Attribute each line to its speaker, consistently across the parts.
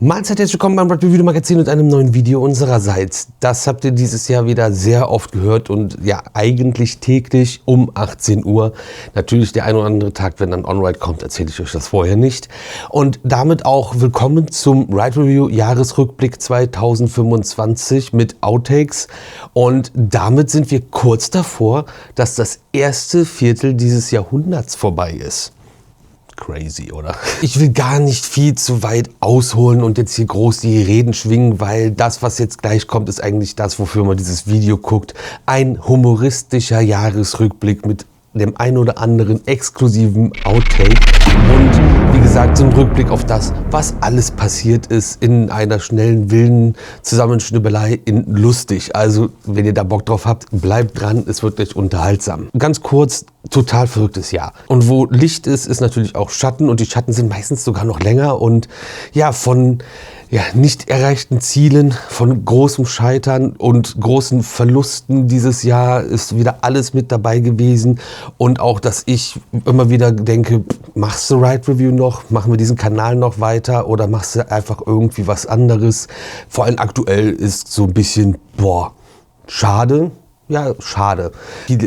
Speaker 1: Mahlzeit, herzlich willkommen beim Ride Review Magazin und einem neuen Video unsererseits. Das habt ihr dieses Jahr wieder sehr oft gehört und ja, eigentlich täglich um 18 Uhr. Natürlich der ein oder andere Tag, wenn dann On-Ride kommt, erzähle ich euch das vorher nicht. Und damit auch willkommen zum Ride Review Jahresrückblick 2025 mit Outtakes. Und damit sind wir kurz davor, dass das erste Viertel dieses Jahrhunderts vorbei ist. Crazy, oder? Ich will gar nicht viel zu weit ausholen und jetzt hier groß die Reden schwingen, weil das, was jetzt gleich kommt, ist eigentlich das, wofür man dieses Video guckt. Ein humoristischer Jahresrückblick mit dem ein oder anderen exklusiven Outtake und wie gesagt so ein Rückblick auf das, was alles passiert ist in einer schnellen, wilden Zusammenschnibbelei in lustig. Also wenn ihr da Bock drauf habt, bleibt dran, es wird echt unterhaltsam. Ganz kurz, total verrücktes Jahr. Und wo Licht ist, ist natürlich auch Schatten und die Schatten sind meistens sogar noch länger und ja, von nicht erreichten Zielen, von großem Scheitern und großen Verlusten dieses Jahr ist wieder alles mit dabei gewesen. Und auch, dass ich immer wieder denke, machst du Ride Review noch? Machen wir diesen Kanal noch weiter oder machst du einfach irgendwie was anderes? Vor allem aktuell ist so ein bisschen, schade. Ja, schade.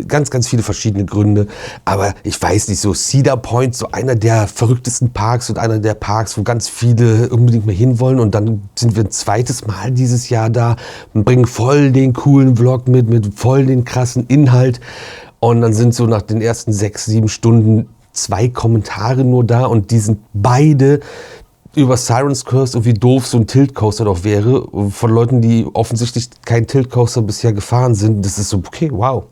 Speaker 1: Ganz viele verschiedene Gründe. Aber ich weiß nicht, so Cedar Point, so einer der verrücktesten Parks und einer der Parks, wo ganz viele unbedingt mal hinwollen. Und dann sind wir ein zweites Mal dieses Jahr da und bringen voll den coolen Vlog mit voll den krassen Inhalt. Und dann sind so nach den ersten 6, 7 Stunden 2 Kommentare nur da und die sind beide über Siren's Curse und wie doof so ein Tilt-Coaster doch wäre, von Leuten, die offensichtlich kein Tilt-Coaster bisher gefahren sind. Das ist so, okay, wow.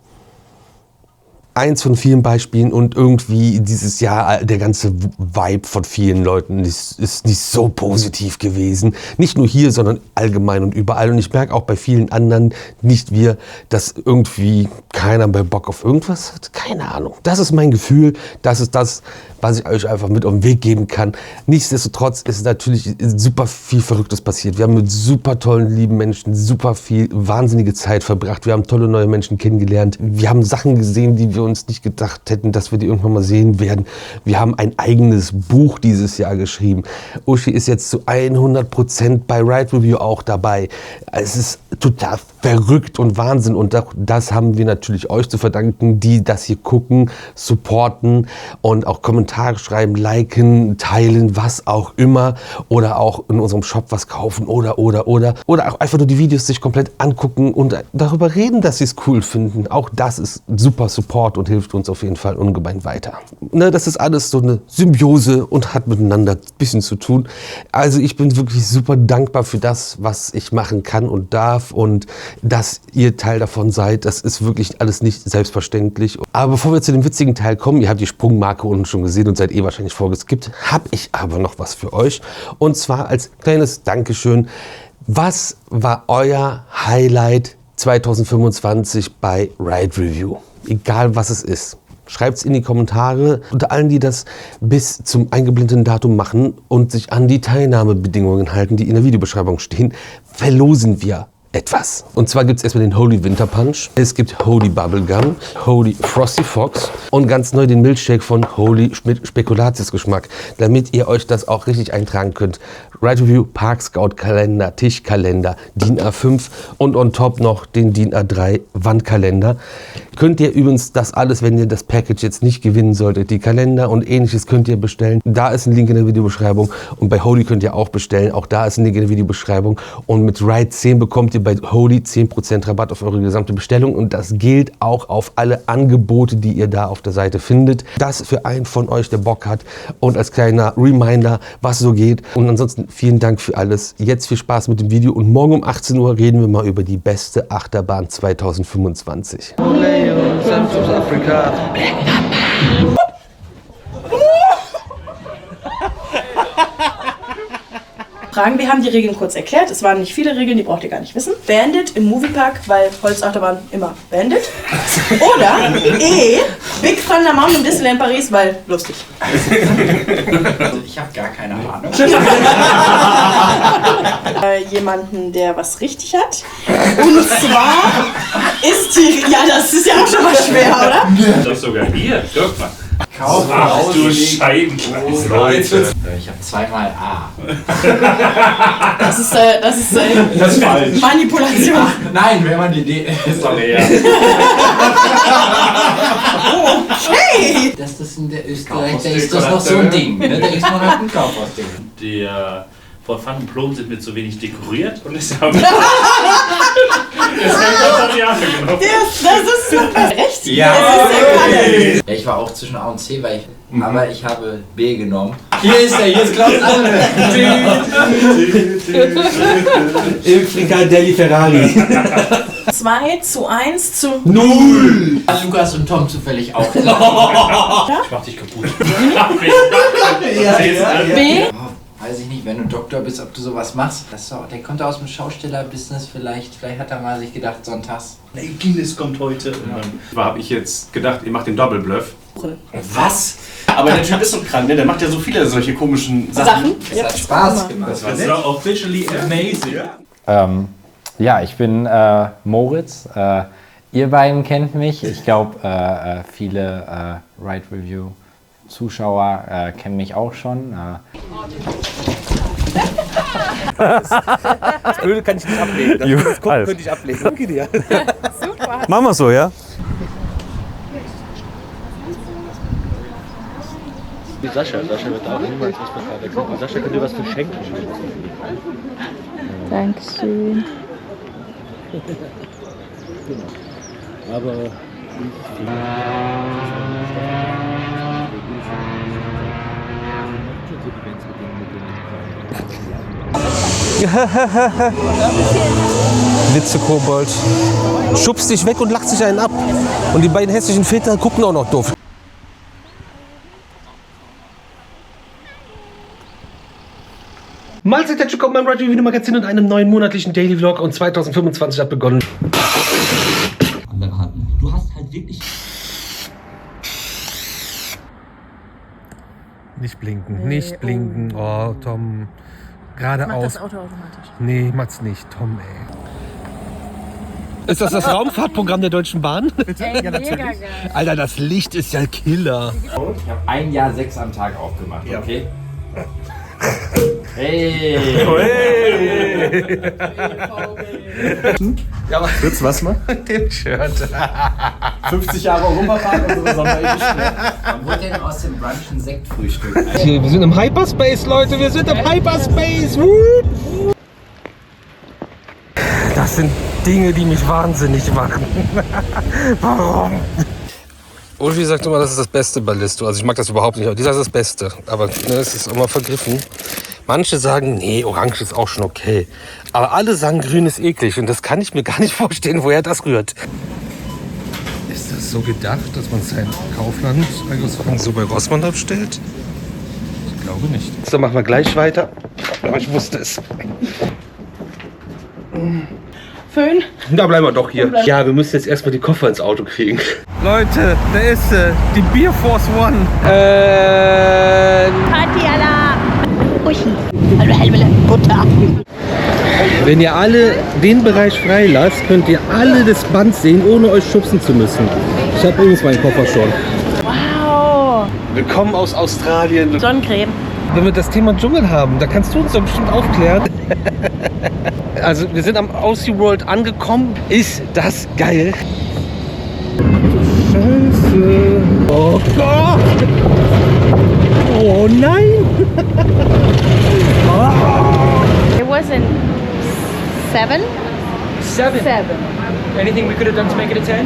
Speaker 1: Eins von vielen Beispielen und irgendwie dieses Jahr der ganze Vibe von vielen Leuten ist nicht so positiv gewesen. Nicht nur hier, sondern allgemein und überall. Und ich merke auch bei vielen anderen, nicht wir, dass irgendwie keiner mehr Bock auf irgendwas hat. Keine Ahnung. Das ist mein Gefühl. Das ist das, was ich euch einfach mit auf den Weg geben kann. Nichtsdestotrotz ist natürlich super viel Verrücktes passiert. Wir haben mit super tollen, lieben Menschen super viel wahnsinnige Zeit verbracht. Wir haben tolle neue Menschen kennengelernt. Wir haben Sachen gesehen, die wir uns nicht gedacht hätten, dass wir die irgendwann mal sehen werden. Wir haben ein eigenes Buch dieses Jahr geschrieben. Uschi ist jetzt zu 100% bei Ride Review auch dabei. Es ist total verrückt und Wahnsinn und das haben wir natürlich euch zu verdanken, die das hier gucken, supporten und auch Kommentare schreiben, liken, teilen, was auch immer oder auch in unserem Shop was kaufen oder auch einfach nur die Videos sich komplett angucken und darüber reden, dass sie es cool finden. Auch das ist super Support und hilft uns auf jeden Fall ungemein weiter. Ne, das ist alles so eine Symbiose und hat miteinander ein bisschen zu tun. Also ich bin wirklich super dankbar für das, was ich machen kann und darf und dass ihr Teil davon seid. Das ist wirklich alles nicht selbstverständlich. Aber bevor wir zu dem witzigen Teil kommen, ihr habt die Sprungmarke unten schon gesehen und seid wahrscheinlich vorgeskippt, habe ich aber noch was für euch. Und zwar als kleines Dankeschön. Was war euer Highlight 2025 bei Ride Review? Egal was es ist. Schreibt es in die Kommentare. Unter allen, die das bis zum eingeblendeten Datum machen und sich an die Teilnahmebedingungen halten, die in der Videobeschreibung stehen, verlosen wir etwas. Und zwar gibt es erstmal den Holy Winter Punch, es gibt Holy Bubblegum, Holy Frosty Fox und ganz neu den Milkshake von Holy mit Spekulatius-Geschmack, damit ihr euch das auch richtig eintragen könnt. Ride Review Park Scout Kalender, Tischkalender, DIN A5 und on top noch den DIN A3 Wandkalender. Könnt ihr übrigens das alles, wenn ihr das Package jetzt nicht gewinnen solltet, die Kalender und ähnliches könnt ihr bestellen. Da ist ein Link in der Videobeschreibung und bei Holy könnt ihr auch bestellen. Auch da ist ein Link in der Videobeschreibung und mit Ride 10 bekommt ihr bei Holy 10% Rabatt auf eure gesamte Bestellung und das gilt auch auf alle Angebote, die ihr da auf der Seite findet. Das für einen von euch, der Bock hat und als kleiner Reminder, was so geht. Und ansonsten vielen Dank für alles. Jetzt viel Spaß mit dem Video und morgen um 18 Uhr reden wir mal über die beste Achterbahn 2025.
Speaker 2: Fragen. Wir haben die Regeln kurz erklärt. Es waren nicht viele Regeln, die braucht ihr gar nicht wissen. Bandit im Moviepark, weil Holzachterbahn immer Bandit. Oder Big Thunder Mountain im Disneyland Paris, weil lustig.
Speaker 3: Ich habe gar keine Ahnung.
Speaker 2: Jemanden, der was richtig hat. Und zwar ist die... Ja, das ist ja auch schon mal schwer, oder?
Speaker 3: Das sogar hier. Guck mal. Kauf
Speaker 4: Ach du Scheibenkleister.
Speaker 3: Leute. Ich habe zweimal A.
Speaker 2: Das ist
Speaker 4: Das ist falsch.
Speaker 2: Manipulation.
Speaker 3: Ach, nein, wenn man die D. Sorry, ja.
Speaker 2: Hey!
Speaker 3: Das ist in der Österreich, da ist das noch so ein Ding. Ne? Da ist man halt ein Kaufhausding.
Speaker 4: Der Ford Phantom Plum sind mit zu wenig dekoriert und ist aber. Das hat ja genau.
Speaker 2: Das ist recht.
Speaker 3: Ja.
Speaker 2: Das ist
Speaker 3: Ja, ich war auch zwischen A und C, aber ich habe B genommen. Hier ist er, hier ist Klaus Anne.
Speaker 1: Im Frikadelli Ferrari.
Speaker 2: 2:1
Speaker 3: Hat Lukas und Tom zufällig auch.
Speaker 4: Ich mach dich kaputt.
Speaker 2: B.
Speaker 3: Weiß ich nicht, wenn du Doktor bist, ob du sowas machst. Der kommt aus dem Schaustellerbusiness vielleicht. Vielleicht hat er mal sich gedacht, sonntags.
Speaker 4: Hey, Guinness kommt heute. Und dann habe ich jetzt gedacht, ihr macht den Double Bluff. Was? Aber der Typ ist so krank, ne? Der macht ja so viele solche komischen Sachen.
Speaker 3: Es hat Spaß gemacht.
Speaker 4: Das war officially amazing.
Speaker 5: Ja, ich bin Moritz. Ihr beiden kennt mich. Ich glaube, viele Ride Review Zuschauer kennen mich auch schon.
Speaker 1: Das Blöde kann ich nicht ablegen. Das Gucken könnte ich ablegen. Danke dir.
Speaker 6: Super. Machen wir so, ja?
Speaker 7: Sascha wird auch niemals was verkaufen. Sascha könnte dir was verschenken.
Speaker 8: Dankeschön.
Speaker 7: Aber
Speaker 1: Witze, Kobold. Schubst dich weg und lacht sich einen ab. Und die beiden hässlichen Väter gucken auch noch doof. Mahlzeit, herzlich willkommen beim Ride Review Magazin und einem neuen monatlichen Daily Vlog. Und 2025 hat begonnen.
Speaker 7: du hast halt wirklich.
Speaker 6: Nicht blinken, nicht blinken. Oh, Tom. Geradeaus.
Speaker 2: Macht das Auto automatisch.
Speaker 6: Nee, macht's nicht. Tom, ey.
Speaker 1: Ist das das Raumfahrtprogramm der Deutschen Bahn?
Speaker 8: Ja, mega geil.
Speaker 1: Alter, das Licht ist ja Killer.
Speaker 5: Ich habe ein Jahr 6 am Tag aufgemacht, okay? Hey!
Speaker 1: Ja, aber
Speaker 6: Fritz, was mal?
Speaker 1: dem Shirt.
Speaker 5: 50 Jahre Europapark und so Sonderedition. Wann wurde denn aus dem Brunch ein Sektfrühstück?
Speaker 1: Wir sind im Hyperspace, Leute. Wir sind im Hyperspace. Das sind Dinge, die mich wahnsinnig machen. Warum? Ulfi sagt immer, das ist das beste Ballisto. Also ich mag das überhaupt nicht. Aber dieser ist das Beste. Aber ne, es ist immer vergriffen. Manche sagen, nee, Orange ist auch schon okay. Aber alle sagen, Grün ist eklig. Und das kann ich mir gar nicht vorstellen, woher das rührt. Ist das so gedacht, dass man sein Kaufland so bei Rossmann abstellt? Ich glaube nicht. So, machen wir gleich weiter. Aber ich wusste es.
Speaker 2: Föhn.
Speaker 1: Da bleiben wir doch hier. Ja, wir müssen jetzt erstmal die Koffer ins Auto kriegen.
Speaker 6: Leute, da ist sie. Die Beer Force One.
Speaker 8: Party-Alarm. Uschi. Halbe Butter.
Speaker 1: Wenn ihr alle den Bereich freilasst, könnt ihr alle das Band sehen, ohne euch schubsen zu müssen. Ich habe übrigens meinen Koffer schon.
Speaker 8: Wow.
Speaker 1: Willkommen aus Australien.
Speaker 8: Sonnencreme.
Speaker 1: Wenn wir das Thema Dschungel haben, da kannst du uns doch bestimmt aufklären. Also wir sind am Aussie World angekommen. Ist das geil? Scheiße. Oh Gott. Oh nein.
Speaker 8: It wasn't 7?
Speaker 9: 7. Anything we could have done to make it a 10?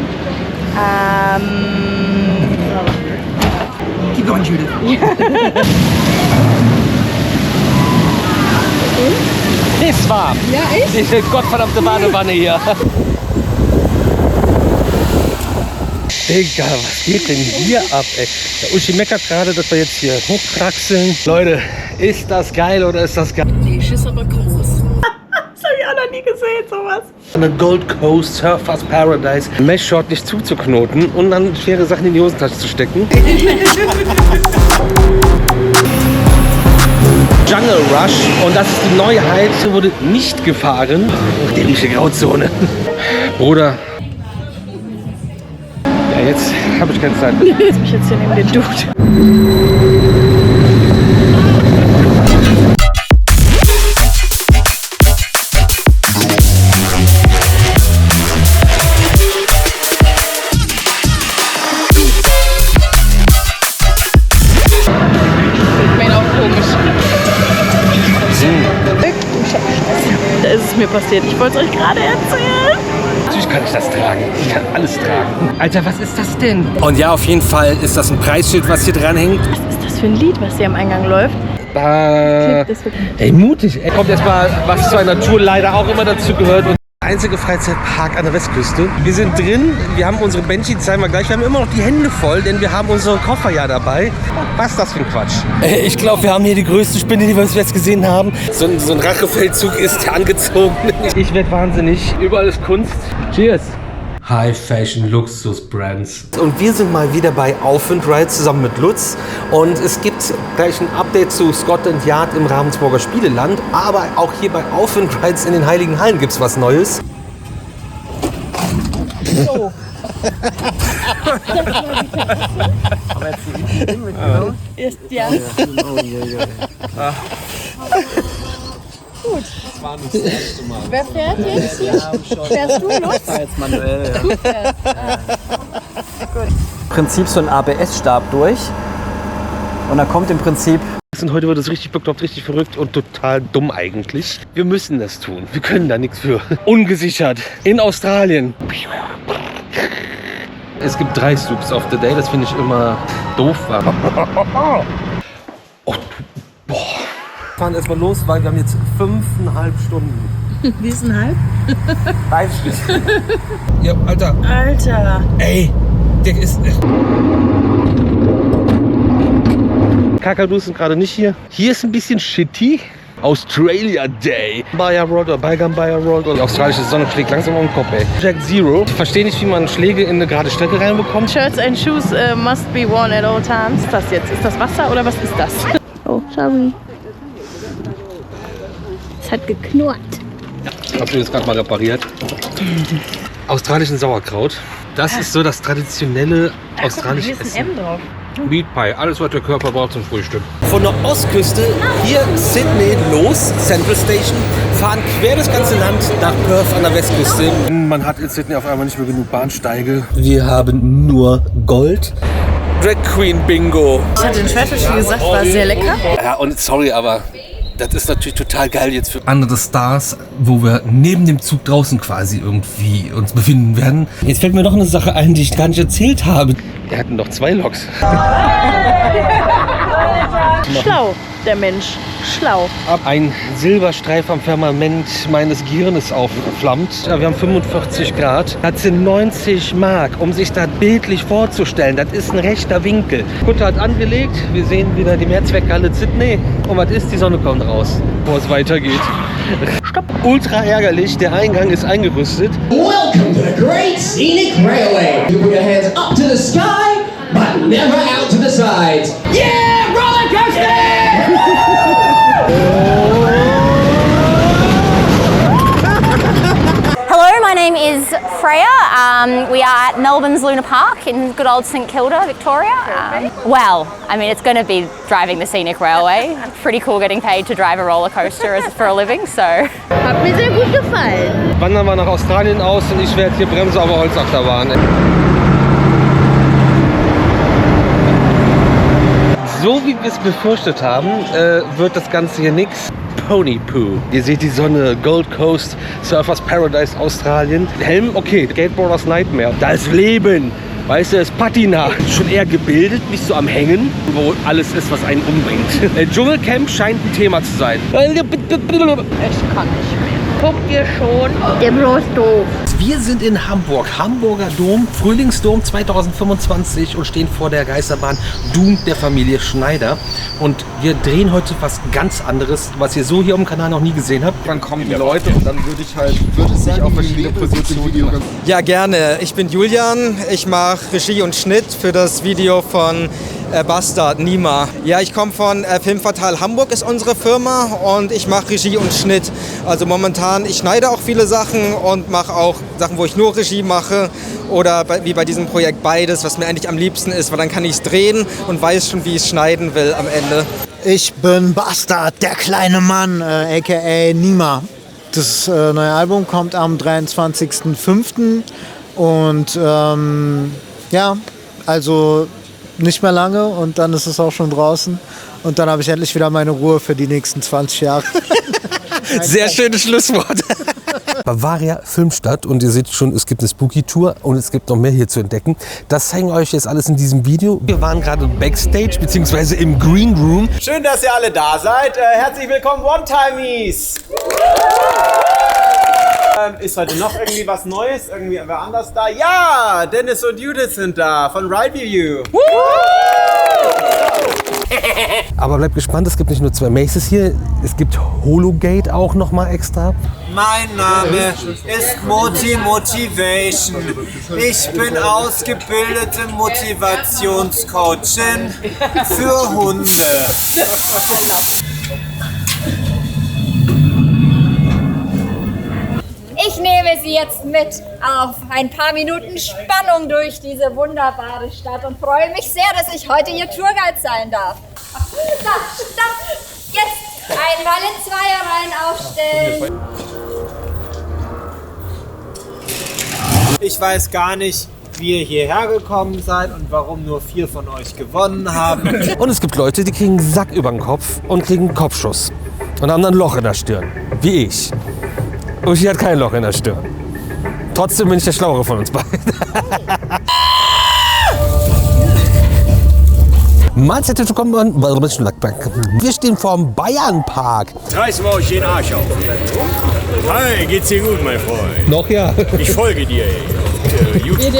Speaker 9: Keep going, Judith.
Speaker 1: Ist warm. Ja, ist? Diese gottverdammte Badewanne hier. Digga, was geht denn hier ab, ey? Der Uschi meckert gerade, dass wir jetzt hier hochkraxeln. Leute, ist das geil oder ist das geil?
Speaker 2: Die ist aber groß. Das habe ich auch noch nie gesehen, sowas.
Speaker 1: Eine Gold Coast Surfers Paradise Mesh-Short nicht zuzuknoten und dann schwere Sachen in die Hosentasche zu stecken. Jungle Rush und das ist die Neuheit. Hier wurde nicht gefahren. Dämliche Grauzone. Bruder.
Speaker 6: Jetzt habe ich keine Zeit.
Speaker 8: Ich mich jetzt hier neben den Dude. Da ist es mir passiert. Ich wollte es euch gerade erzählen.
Speaker 6: Natürlich kann ich das tragen. Ich kann alles tragen.
Speaker 9: Alter, was ist das denn?
Speaker 6: Und ja, auf jeden Fall ist das ein Preisschild, was hier dran hängt.
Speaker 8: Was ist das für ein Lied, was hier am Eingang läuft?
Speaker 6: Ey, mutig. Ey. Kommt erstmal, was zur Natur leider auch immer dazu gehört. Und der einzige Freizeitpark an der Westküste. Wir sind drin, wir haben unsere Banshee, zeigen wir gleich. Wir haben immer noch die Hände voll, denn wir haben unsere Koffer ja dabei. Was ist das für ein Quatsch? Ich glaube, wir haben hier die größte Spinne, die wir jetzt gesehen haben. So ein Rachefeldzug ist angezogen. Ich werde wahnsinnig. Überall ist Kunst. Cheers. High-Fashion-Luxus-Brands. Und wir sind mal wieder bei Aufwind Ride zusammen mit Lutz. Und es gibt gleich ein Update zu Scotland Yard im Ravensburger Spieleland. Aber auch hier bei Aufwind Rides in den Heiligen Hallen gibt es was Neues.
Speaker 8: So. Ist ja. Gut.
Speaker 7: Das war nicht das erste Mal.
Speaker 8: Wer fährt jetzt hier? Fährst du los?
Speaker 7: Ich fahr jetzt manuell, ja.
Speaker 8: Du fährst. Gut.
Speaker 10: Im Prinzip so ein ABS-Stab durch. Und dann kommt im Prinzip.
Speaker 6: Und heute wird es richtig bekloppt, richtig verrückt und total dumm eigentlich. Wir müssen das tun. Wir können da nichts für. Ungesichert. In Australien. Es gibt 3 Soups of the Day. Das finde ich immer doof. Oh, boah. Wir fahren erstmal los, weil wir haben jetzt 5,5 Stunden.
Speaker 8: Wie ist ein halb?
Speaker 6: 3 Stück. Ja, Alter.
Speaker 8: Alter.
Speaker 6: Ey, der ist... Kakadus sind gerade nicht hier. Hier ist ein bisschen shitty. Australia Day. Bayer Road oder Bayern Bayer Road. Und die australische Sonne schlägt langsam um den Kopf, ey. Jack Zero. Ich verstehe nicht, wie man Schläge in eine gerade Strecke reinbekommt.
Speaker 8: Shirts and shoes must be worn at all times. Was ist das jetzt? Ist das Wasser oder was ist das? Oh, sorry. Es hat geknurrt.
Speaker 6: Habt ihr das gerade mal repariert? Australischen Sauerkraut. Das ist so das traditionelle australische
Speaker 8: Hier ist
Speaker 6: Essen.
Speaker 8: ein M drauf.
Speaker 6: Meat Pie, alles was der Körper braucht zum Frühstück. Von der Ostküste, hier Sydney los, Central Station, fahren quer das ganze Land nach Perth an der Westküste. Man hat in Sydney auf einmal nicht mehr genug Bahnsteige. Wir haben nur Gold. Drag Queen Bingo.
Speaker 8: Ich hatte den Schwertfisch, wie gesagt, war sehr lecker.
Speaker 6: Ja, und sorry, aber das ist natürlich total geil jetzt für andere Stars, wo wir neben dem Zug draußen quasi irgendwie uns befinden werden. Jetzt fällt mir noch eine Sache ein, die ich gar nicht erzählt habe. Wir hatten doch 2 Loks.
Speaker 8: Schlau, der Mensch. Schlau.
Speaker 6: Ein Silberstreif am Firmament meines Gehirnes aufflammt. Ja, wir haben 45 Grad. Das sind 90 Mark, um sich das bildlich vorzustellen. Das ist ein rechter Winkel. Kutter hat angelegt. Wir sehen wieder die Mehrzweckhalle Sydney. Und was ist? Die Sonne kommt raus, bevor es weitergeht. Stopp. Ultra ärgerlich. Der Eingang ist eingerüstet.
Speaker 11: Welcome to the Great Scenic Railway. You put your hands up to the sky, but never out to the sides. Yeah, roller coaster!
Speaker 12: Hello, my name is Freya. We are at Melbourne's Luna Park in good old St Kilda, Victoria. Well, I mean, it's going to be driving the scenic railway. Pretty cool getting paid to drive a roller coaster for a living, so.
Speaker 8: Hat mir sehr gut gefallen.
Speaker 6: Wandern wir nach Australien aus und ich werde hier Bremse auf der Holzachterbahn. So wie wir es befürchtet haben, wird das Ganze hier nichts. Pony Poo. Ihr seht die Sonne, Gold Coast, Surfers Paradise Australien. Helm, okay, Skateboarders Nightmare. Da ist Leben. Weißt du, es ist Patina. Schon eher gebildet, nicht so am Hängen, wo alles ist, was einen umbringt. Dschungelcamp scheint ein Thema zu sein.
Speaker 8: Ich kann nicht mehr. Guckt ihr schon? Der bloß doof.
Speaker 6: Wir sind in Hamburg, Hamburger Dom, Frühlingsdom 2025 und stehen vor der Geisterbahn Doom der Familie Schneider. Und wir drehen heute was ganz anderes, was ihr so hier am Kanal noch nie gesehen habt. Dann kommen die Leute und dann würde es sich auf verschiedene Positionen machen.
Speaker 13: Ja, gerne. Ich bin Julian. Ich mache Regie und Schnitt für das Video von Bastard, Nima. Ja, ich komme von Filmfatal Hamburg, ist unsere Firma, und ich mache Regie und Schnitt. Also momentan, ich schneide auch viele Sachen und mache auch Sachen, wo ich nur Regie mache, oder wie bei diesem Projekt beides, was mir eigentlich am liebsten ist, weil dann kann ich es drehen und weiß schon, wie ich es schneiden will am Ende.
Speaker 14: Ich bin Bastard, der kleine Mann, aka Nima. Das neue Album kommt am 23.05. und ja, also nicht mehr lange und dann ist es auch schon draußen und dann habe ich endlich wieder meine Ruhe für die nächsten 20 Jahre.
Speaker 6: Sehr schönes Schlusswort. Bavaria Filmstadt, und ihr seht schon, es gibt eine Spooky-Tour und es gibt noch mehr hier zu entdecken. Das zeigen wir euch jetzt alles in diesem Video. Wir waren gerade Backstage bzw. im Green Room.
Speaker 15: Schön, dass ihr alle da seid. Herzlich willkommen, One-Timies! Ist heute noch irgendwie was Neues? Irgendwie wer anders da? Ja, Dennis und Judith sind da von Ride Review.
Speaker 6: Aber bleibt gespannt, es gibt nicht nur 2 Maces hier, es gibt Hologate auch noch mal extra.
Speaker 15: Mein Name ist Moti Motivation. Ich bin ausgebildete Motivationscoachin für Hunde.
Speaker 16: Ich nehme Sie jetzt mit auf ein paar Minuten Spannung durch diese wunderbare Stadt und freue mich sehr, dass ich heute Ihr Tourguide sein darf. Stopp! Jetzt einmal in Zweierreihen aufstellen.
Speaker 15: Ich weiß gar nicht, wie ihr hierher gekommen seid und warum nur 4 von euch gewonnen haben.
Speaker 6: Und es gibt Leute, die kriegen einen Sack über den Kopf und kriegen einen Kopfschuss. Und haben dann ein Loch in der Stirn. Wie ich. Uschi hat kein Loch in der Stirn. Trotzdem bin ich der Schlauere von uns beiden. Mahlzeit, willkommen. Wir stehen vorm Bayernpark.
Speaker 17: Reiß mal euch den Arsch auf. Hi, geht's dir gut, mein Freund?
Speaker 6: Noch ja.
Speaker 17: Ich folge dir. YouTube.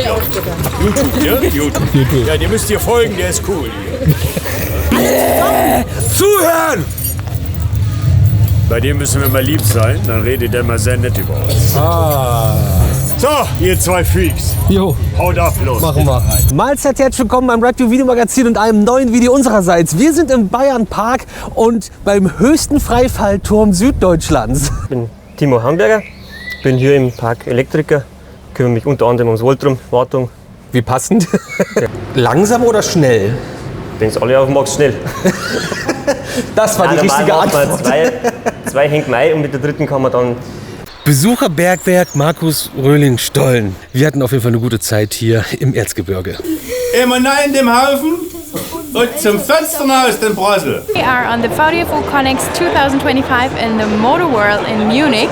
Speaker 17: YouTube, ja? YouTube. Ja, dir müsst ihr folgen, der ist cool. Zuhören! Bei dem müssen wir mal lieb sein, dann redet er mal sehr nett über uns. So, ihr 2 Freaks.
Speaker 6: Jo.
Speaker 17: Haut ab, los.
Speaker 6: Machen wir. Mahlzeit, herzlich willkommen beim Ride Review Videomagazin und einem neuen Video unsererseits. Wir sind im Bayernpark und beim höchsten Freifallturm Süddeutschlands.
Speaker 18: Ich bin Timo Hamburger, bin hier im Park Elektriker, kümmere mich unter anderem ums Wohltrum, Wartung.
Speaker 6: Wie passend. Langsam oder schnell?
Speaker 18: Denkst alle auf Max schnell.
Speaker 6: Das war die richtige Antwort.
Speaker 18: Zwei hängt man ein und mit der dritten kann man dann...
Speaker 6: Besucherbergwerk Markus Röhling-Stollen. Wir hatten auf jeden Fall eine gute Zeit hier im Erzgebirge.
Speaker 17: Immer nein dem Haufen und zum Fensterhaus den Brüssel.
Speaker 8: We are on the Faudia Volcanics 2025 in the Motor World in Munich,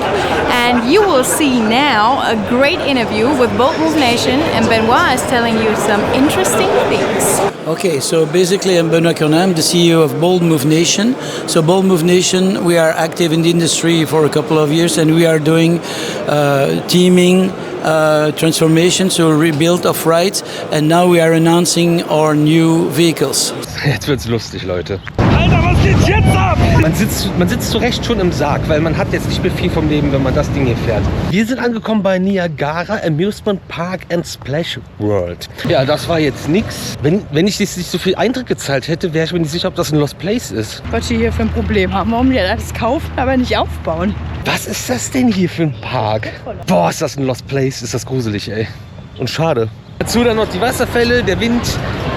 Speaker 8: and you will see now a great interview with Bold Move Nation, and Benoit is telling you some interesting things.
Speaker 19: Okay, so basically I'm Benoit Curnin, I'm the CEO of Bold Move Nation. So Bold Move Nation, we are active in the industry for a couple of years and we are doing teaming, transformation, so rebuild of rides, and now we are announcing our new vehicles.
Speaker 6: Jetzt wird's lustig, Leute.
Speaker 17: Alter, was geht jetzt ab?
Speaker 6: Man sitzt zu Recht schon im Sarg, weil man hat jetzt nicht mehr viel vom Leben, wenn man das Ding hier fährt. Wir sind angekommen bei Niagara Amusement Park and Splash World. Ja, das war jetzt nix. Wenn ich nicht so viel Eintritt gezahlt hätte, wäre ich mir nicht sicher, ob das ein Lost Place ist.
Speaker 8: Was die hier für ein Problem haben, warum die das kaufen, aber nicht aufbauen.
Speaker 6: Was ist das denn hier für ein Park? Boah, ist das ein Lost Place? Ist das gruselig, ey. Und schade. Dazu dann noch die Wasserfälle, der Wind.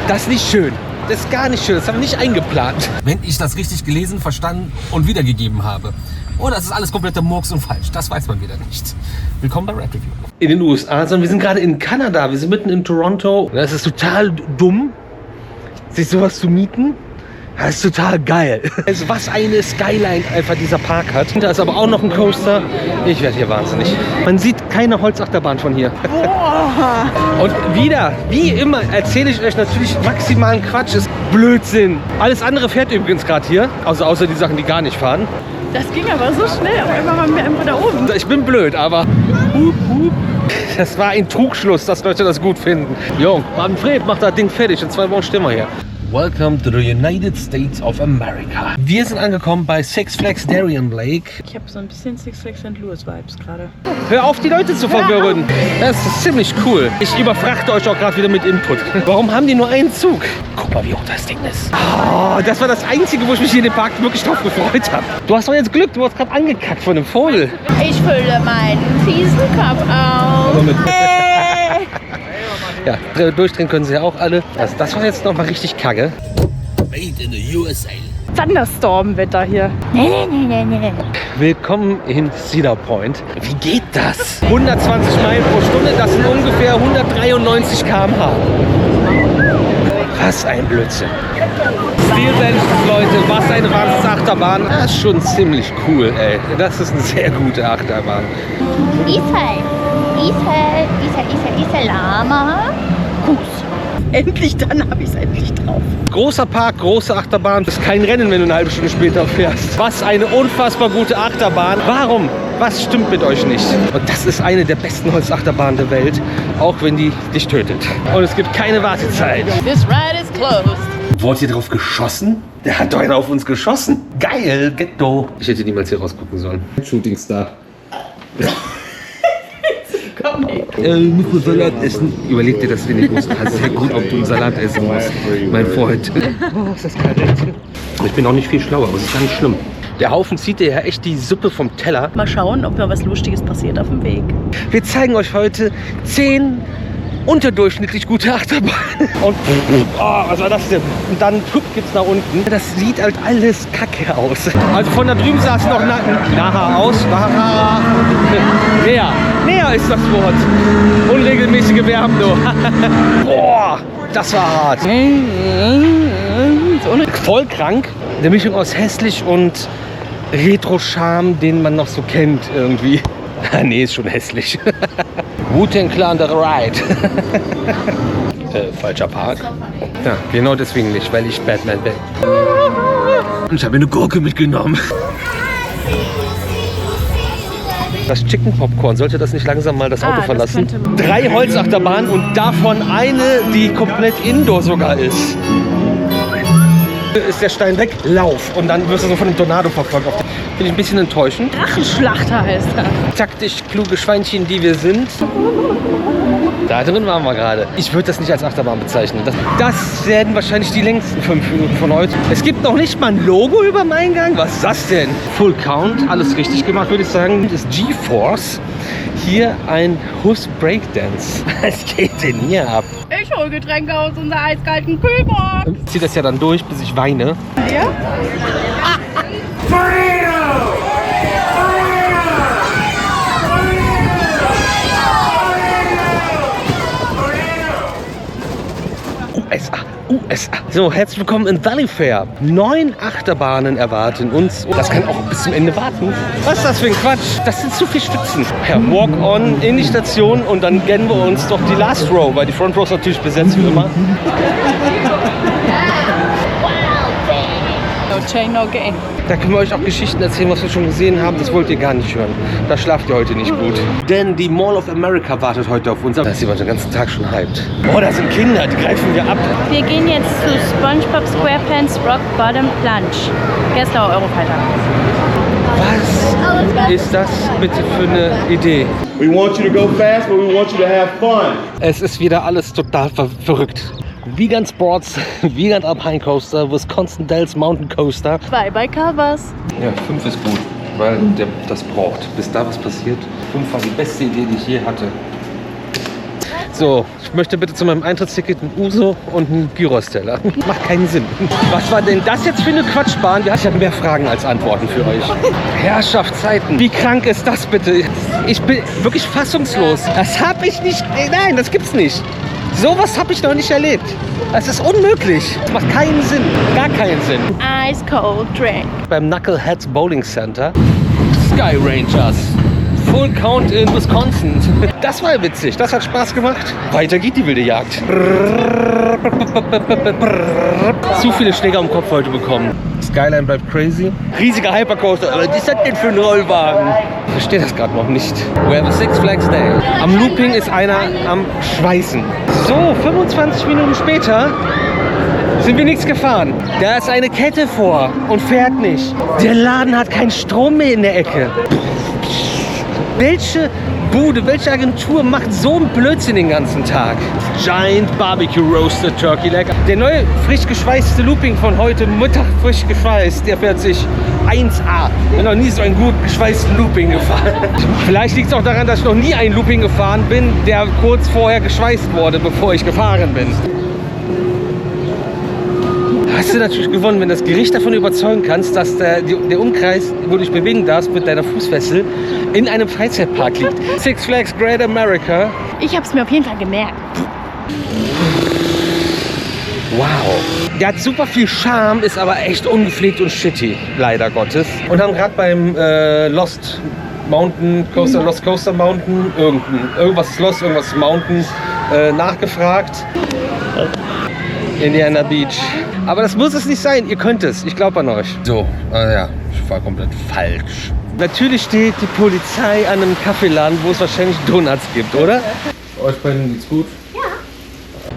Speaker 6: Das ist nicht schön. Das ist gar nicht schön. Das haben wir nicht eingeplant. Wenn ich das richtig gelesen, verstanden und wiedergegeben habe. Oder das ist alles kompletter Murks und falsch. Das weiß man wieder nicht. Willkommen bei Ride Review. In den USA, sondern wir sind gerade in Kanada. Wir sind mitten in Toronto. Das ist total dumm, sich sowas zu mieten. Das ist total geil. Also was eine Skyline einfach dieser Park hat. Da ist aber auch noch ein Coaster. Ich werde hier wahnsinnig. Man sieht keine Holzachterbahn von hier. Boah. Und wieder, wie immer, erzähle ich euch natürlich maximalen Quatsch. Ist Blödsinn. Alles andere fährt übrigens gerade hier. Also außer die Sachen, die gar nicht fahren.
Speaker 8: Das ging aber so schnell, auf einmal waren wir einfach da oben.
Speaker 6: Ich bin blöd, aber das war ein Trugschluss, dass Leute das gut finden. Jo, Manfred macht das Ding fertig. In 2 Wochen stehen wir hier. Welcome to the United States of America. Wir sind angekommen bei Six Flags Darien Lake.
Speaker 2: Ich habe so ein bisschen Six Flags St. Louis Vibes gerade.
Speaker 6: Hör auf, die Leute zu verwirren. Das ist ziemlich cool. Ich überfrachte euch auch gerade wieder mit Input. Warum haben die nur einen Zug? Guck mal, wie hoch das Ding ist. Oh, das war das Einzige, wo ich mich hier in dem Park wirklich drauf gefreut habe. Du hast doch jetzt Glück, du wurdest gerade angekackt von einem Vogel.
Speaker 8: Ich fülle meinen fiesen Kopf auf.
Speaker 6: Ja, durchdrehen können sie ja auch alle. Also das war jetzt nochmal richtig kacke.
Speaker 19: Made in the USA.
Speaker 2: Thunderstorm-Wetter hier.
Speaker 8: Nee.
Speaker 6: Willkommen in Cedar Point. Wie geht das? 120 Meilen pro Stunde, das sind ungefähr 193 km/h. Was ein Blödsinn. Steel Engines, Leute, was eine Wahnsinnsachterbahn. Das ist schon ziemlich cool, ey. Das ist eine sehr gute Achterbahn.
Speaker 8: Isa Lama. Kuss.
Speaker 2: Endlich, dann habe ich es endlich drauf.
Speaker 6: Großer Park, große Achterbahn. Das ist kein Rennen, wenn du eine halbe Stunde später fährst. Was eine unfassbar gute Achterbahn. Warum? Was stimmt mit euch nicht? Und das ist eine der besten Holzachterbahnen der Welt, auch wenn die dich tötet. Und es gibt keine Wartezeit.
Speaker 8: This ride is closed.
Speaker 6: Wurde hier drauf geschossen? Der hat doch einer auf uns geschossen. Geil, Ghetto. Ich hätte niemals hier rausgucken sollen. Shooting Star. Muss man Salat essen? Überleg dir das wenig groß. Das ist sehr gut, ob du einen Salat essen musst. Mein Freund. Oh, ist das kalt. Ich bin auch nicht viel schlauer, aber es ist gar nicht schlimm. Der Haufen zieht dir ja echt die Suppe vom Teller.
Speaker 2: Mal schauen, ob mir was Lustiges passiert auf dem Weg.
Speaker 6: Wir zeigen euch heute 10 unterdurchschnittlich gute Achterbahnen. Und was war das denn? Und dann gibt's nach unten. Das sieht halt alles kacke aus. Also von da drüben sah es noch nahe aus. Näher ist das Wort. Unregelmäßige Werbung. Boah, das war hart. Voll krank. Eine Mischung aus hässlich und Retro-Charme, den man noch so kennt irgendwie. Nee, ist schon hässlich. Wu-Tang Clan The Ride. Falscher Park. Ja, genau deswegen nicht, weil ich Batman bin. Und ich habe eine Gurke mitgenommen. Das Chicken Popcorn, sollte das nicht langsam mal das Auto verlassen? 3 Holzachterbahnen und davon eine, die komplett indoor sogar ist. Ist der Stein weg, lauf. Und dann wirst du so von einem Tornado verfolgt. Finde ich ein bisschen enttäuschend.
Speaker 2: Drachenschlachter heißt er.
Speaker 6: Taktisch kluge Schweinchen, die wir sind. Da drin waren wir gerade. Ich würde das nicht als Achterbahn bezeichnen. Das werden wahrscheinlich die längsten 5 Minuten von heute. Es gibt noch nicht mal ein Logo über dem Eingang. Was ist das denn? Full Count, alles richtig gemacht, würde ich sagen. Das ist G-Force. Hier ein Hus Breakdance. Was geht denn hier ab?
Speaker 8: Ich hole Getränke aus unserer eiskalten Kühlbox.
Speaker 6: Ich ziehe das ja dann durch, bis ich weine.
Speaker 8: Ja?
Speaker 6: USA. So, herzlich willkommen in Valley Fair. 9 Achterbahnen erwarten uns. Das kann auch bis zum Ende warten. Was ist das für ein Quatsch? Das sind zu viele Stützen. Ja, walk on in die Station und dann gönnen wir uns doch die Last Row, weil die Front Row ist natürlich besetzt wie immer.
Speaker 2: No chain, no gain.
Speaker 6: Da können wir euch auch Geschichten erzählen, was wir schon gesehen haben. Das wollt ihr gar nicht hören. Da schlaft ihr heute nicht gut. Denn die Mall of America wartet heute auf uns. Da ist jemand den ganzen Tag schon hyped. Oh, da sind Kinder, die greifen wir ab.
Speaker 8: Wir gehen jetzt zu SpongeBob SquarePants Rock Bottom Plunge. Gerstlauer Eurofighter.
Speaker 6: Was ist das bitte für eine Idee?
Speaker 17: We want you to go fast, but we want you to have fun.
Speaker 6: Es ist wieder alles total verrückt. Vegan Sports, Vegan Alpine Coaster, Wisconsin Dells Mountain Coaster.
Speaker 2: 2 bei Covers.
Speaker 6: Ja, 5 ist gut, weil der das braucht. Bis da was passiert. 5 war die beste Idee, die ich je hatte. So, ich möchte bitte zu meinem Eintrittsticket ein Uso und einen Gyros-Teller. Macht keinen Sinn. Was war denn das jetzt für eine Quatschbahn? Ich habe mehr Fragen als Antworten für euch. Herrschaftszeiten. Wie krank ist das bitte? Ich bin wirklich fassungslos. Das habe ich nicht. Nein, das gibt's nicht. Sowas habe ich noch nicht erlebt. Das ist unmöglich. Das macht keinen Sinn. Gar keinen Sinn.
Speaker 8: Ice Cold Drink.
Speaker 6: Beim Knuckleheads Bowling Center. Sky Rangers. Full Count in Wisconsin. Das war witzig. Das hat Spaß gemacht. Weiter geht die wilde Jagd. Zu viele Schläger am Kopf heute bekommen. Skyline bleibt crazy. Riesiger Hypercoaster. Aber was ist das denn für ein Rollwagen? Ich verstehe das gerade noch nicht. We have a Six Flags Day. Am Looping ist einer am Schweißen. So, 25 Minuten später Sind wir nichts gefahren. Da ist eine Kette vor und fährt nicht. Der Laden hat keinen Strom mehr in der Ecke. Welche Bude, welche Agentur macht so einen Blödsinn den ganzen Tag? Giant Barbecue Roasted Turkey Leg. Der neue frisch geschweißte Looping von heute Mittag frisch geschweißt, der fährt sich 1A. Ich bin noch nie so einen gut geschweißten Looping gefahren. Vielleicht liegt es auch daran, dass ich noch nie einen Looping gefahren bin, der kurz vorher geschweißt wurde, bevor ich gefahren bin. Hast du natürlich gewonnen, wenn das Gericht davon überzeugen kannst, dass der Umkreis, wo du dich bewegen darfst mit deiner Fußfessel, in einem Freizeitpark liegt. Six Flags Great America.
Speaker 8: Ich habe es mir auf jeden Fall gemerkt.
Speaker 6: Wow. Der hat super viel Charme, ist aber echt ungepflegt und shitty, leider Gottes. Und haben gerade beim Lost Mountain Coaster, Lost Coaster Mountain, irgendwas ist Lost, irgendwas ist Mountain, nachgefragt. Indiana Beach. Aber das muss es nicht sein, ihr könnt es, ich glaube an euch. So, ja, ich war komplett falsch. Natürlich steht die Polizei an einem Kaffeeladen, wo es wahrscheinlich Donuts gibt, oder? Euch beiden geht's gut? Ja.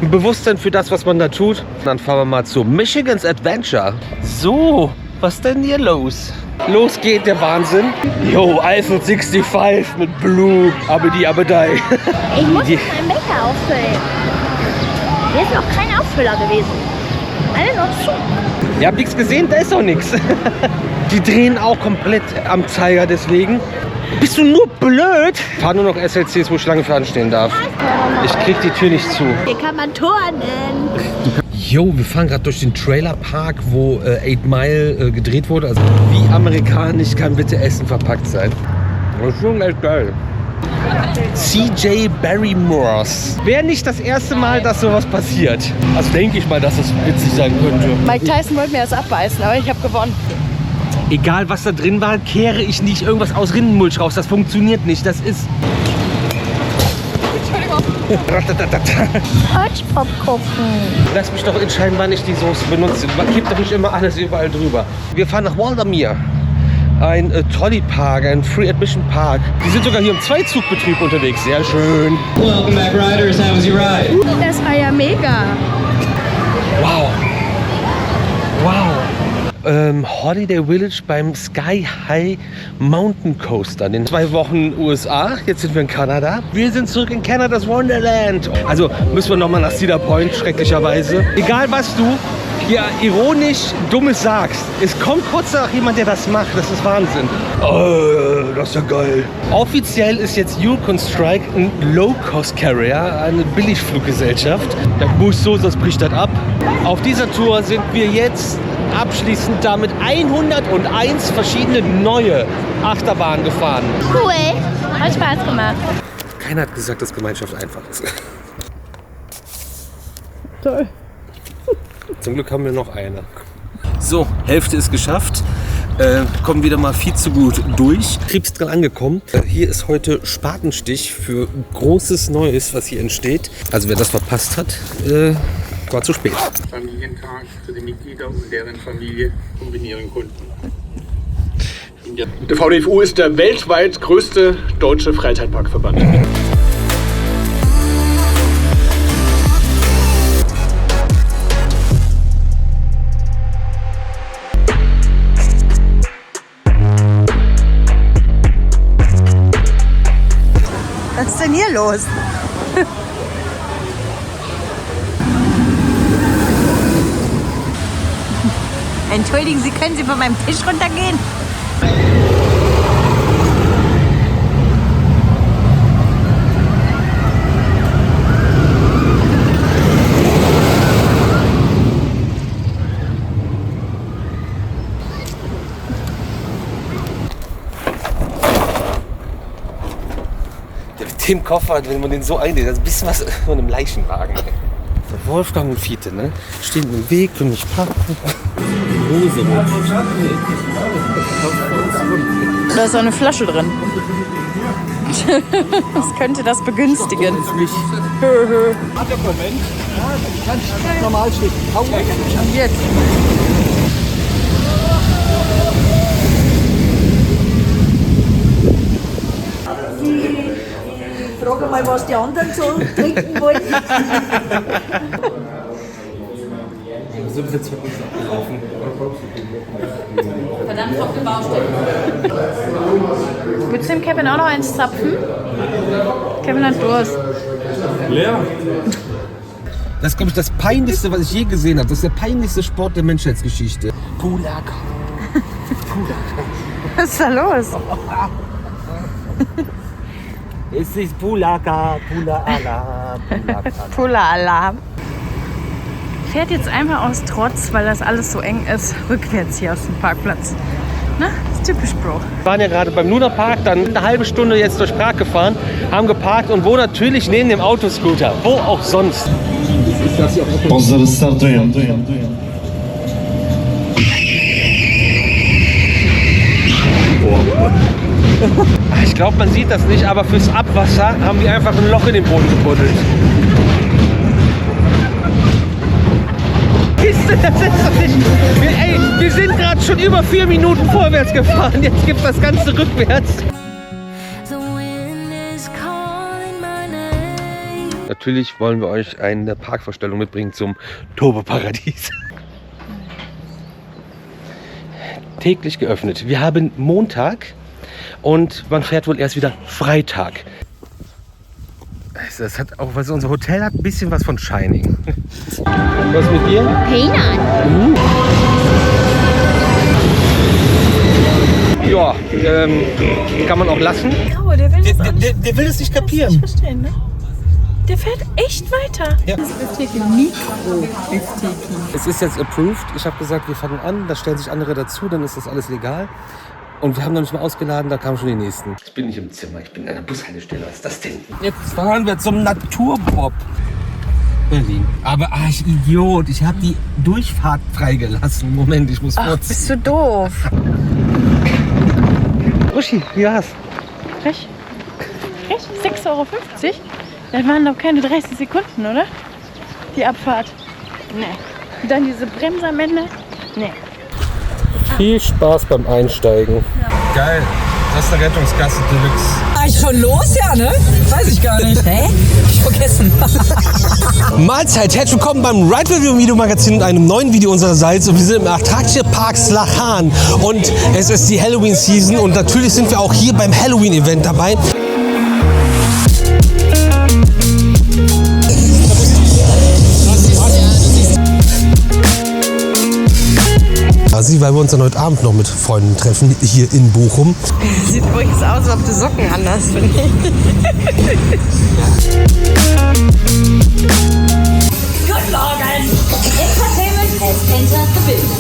Speaker 6: Ein Bewusstsein für das, was man da tut. Dann fahren wir mal zu Michigan's Adventure. So, was denn hier los? Los geht der Wahnsinn. Yo, Eiffel 65 mit Blue, Abedi Abedei.
Speaker 12: Ich muss jetzt meinen Becher auffüllen. Hier ist noch kein Auffüller gewesen. Alle noch zu.
Speaker 6: Ihr habt nichts gesehen, da ist doch nichts. Die drehen auch komplett am Zeiger, deswegen. Bist du nur blöd? Fahr nur noch SLCs, wo ich lange für anstehen darf. Ich krieg die Tür nicht zu.
Speaker 12: Hier kann man turnen.
Speaker 6: Jo, wir fahren gerade durch den Trailerpark, wo 8 Mile gedreht wurde. Also wie amerikanisch kann bitte Essen verpackt sein? Das ist schon echt geil. CJ Barrymores. Wäre nicht das erste Mal, dass sowas passiert. Also denke ich mal, dass es witzig sein könnte.
Speaker 2: Mike Tyson wollte mir das abbeißen, aber ich habe gewonnen.
Speaker 6: Egal was da drin war, kehre ich nicht irgendwas aus Rindenmulch raus. Das funktioniert nicht. Das ist...
Speaker 12: Hotspot gucken.
Speaker 6: Lass mich doch entscheiden, wann ich die Soße benutze. Man kippt doch nicht immer alles überall drüber. Wir fahren nach Waldameer. Ein Trolley-Park, ein Free-Admission-Park. Die sind sogar hier im Zweizugbetrieb unterwegs. Sehr schön.
Speaker 11: Welcome back, riders. How was your ride?
Speaker 8: Das war ja mega.
Speaker 6: Wow. Wow. Holiday Village beim Sky High Mountain Coaster. In 2 Wochen USA, jetzt sind wir in Kanada. Wir sind zurück in Canadas Wonderland. Also müssen wir nochmal nach Cedar Point, schrecklicherweise. Egal was du hier ironisch Dummes sagst, es kommt kurz nach jemand, der das macht. Das ist Wahnsinn. Oh, das ist ja geil. Offiziell ist jetzt Yukon Strike ein Low-Cost-Carrier, eine Billigfluggesellschaft. Das muss so, sonst bricht das ab. Auf dieser Tour sind wir jetzt abschließend damit 101 verschiedene neue Achterbahnen gefahren.
Speaker 8: Cool. Hat Spaß gemacht.
Speaker 6: Keiner hat gesagt, dass Gemeinschaft einfach ist.
Speaker 2: Toll.
Speaker 6: Zum Glück haben wir noch eine. So, Hälfte ist geschafft. Kommen wieder mal viel zu gut durch. Kriebsdran angekommen. Hier ist heute Spatenstich für großes Neues, was hier entsteht. Also wer das verpasst hat, war zu spät.
Speaker 20: Familientag für die Mitglieder und deren Familie kombinieren konnten. Der VDFU ist der weltweit größte deutsche Freizeitparkverband.
Speaker 21: Was ist denn hier los? Entschuldigen Sie, können Sie von meinem Tisch runtergehen?
Speaker 6: Dem Koffer, wenn man den so einlädt, das ist ein bisschen was von einem Leichenwagen. Der Wolfgang und Fiete, ne? Stehen im Weg, können nicht parken. Hose
Speaker 2: Da ist auch eine Flasche drin. Das könnte das begünstigen.
Speaker 15: Moment. Normal steht.
Speaker 2: Jetzt.
Speaker 21: Frage mal, was die anderen so trinken wollen.
Speaker 6: sind wir jetzt abgelaufen.
Speaker 8: Verdammt auf der Baustelle. Willst du dem Kevin auch noch eins zapfen? Kevin hat Durst.
Speaker 6: Leer. Das ist, glaube ich, das Peinlichste, was ich je gesehen habe. Das ist der peinlichste Sport der Menschheitsgeschichte. Pulaka.
Speaker 8: Was ist da los?
Speaker 6: Es ist Pulaka, Pula-Alarm,
Speaker 8: Pula-Alarm. Fährt jetzt einfach aus Trotz, weil das alles so eng ist, rückwärts hier aus dem Parkplatz. Ne? Das ist typisch Bro.
Speaker 6: Wir waren ja gerade beim Luna Park, dann eine halbe Stunde jetzt durch Prag gefahren, haben geparkt und wo natürlich neben dem Autoscooter. Wo auch sonst. Ich glaube, man sieht das nicht, aber fürs Abwasser haben die einfach ein Loch in den Boden gebuddelt. Das ist doch nicht. Wir sind gerade schon über 4 Minuten vorwärts gefahren. Jetzt gibt das Ganze rückwärts. Natürlich wollen wir euch eine Parkvorstellung mitbringen zum Turboparadies. Täglich geöffnet. Wir haben Montag und man fährt wohl erst wieder Freitag. Das hat auch, also unser Hotel hat ein bisschen was von Shining. Was mit dir?
Speaker 12: Peanut.
Speaker 6: Ja, kann man auch lassen.
Speaker 2: Oh, der
Speaker 6: will es nicht kapieren.
Speaker 2: Ich verstehen, ne? Der fährt echt weiter.
Speaker 6: Ja.
Speaker 2: Das ist hier Mikro-Ästhetik.
Speaker 6: Es ist jetzt approved. Ich habe gesagt, wir fangen an. Da stellen sich andere dazu, dann ist das alles legal. Und wir haben noch nicht mal ausgeladen, da kamen schon die nächsten. Ich bin nicht im Zimmer, ich bin in einer Bushaltestelle. Was ist das denn? Jetzt fahren wir zum Naturbob. Berlin. Aber ich Idiot, ich habe die Durchfahrt freigelassen. Moment, ich muss kurz.
Speaker 8: Bist du doof?
Speaker 6: Uschi, wie war's?
Speaker 8: Frech. 6,50 €? Das waren doch keine 30 Sekunden, oder? Die Abfahrt. Nee. Und dann diese Bremse am Ende? Nee.
Speaker 6: Viel Spaß beim Einsteigen. Geil. Das ist der Rettungsgasse Deluxe.
Speaker 21: Ich schon los, ja, ne? Weiß ich gar nicht. Hä? Ich vergessen.
Speaker 6: Mahlzeit, herzlich willkommen beim Ride Review Videomagazin und einem neuen Video unsererseits. Und wir sind im Attraction Park Slachan. Und es ist die Halloween Season und natürlich sind wir auch hier beim Halloween Event dabei. Weil wir uns dann heute Abend noch mit Freunden treffen, hier in Bochum.
Speaker 8: Sieht übrigens aus, als ob du Socken anders finde ich.
Speaker 16: Guten Morgen! Entertainment has entered the building.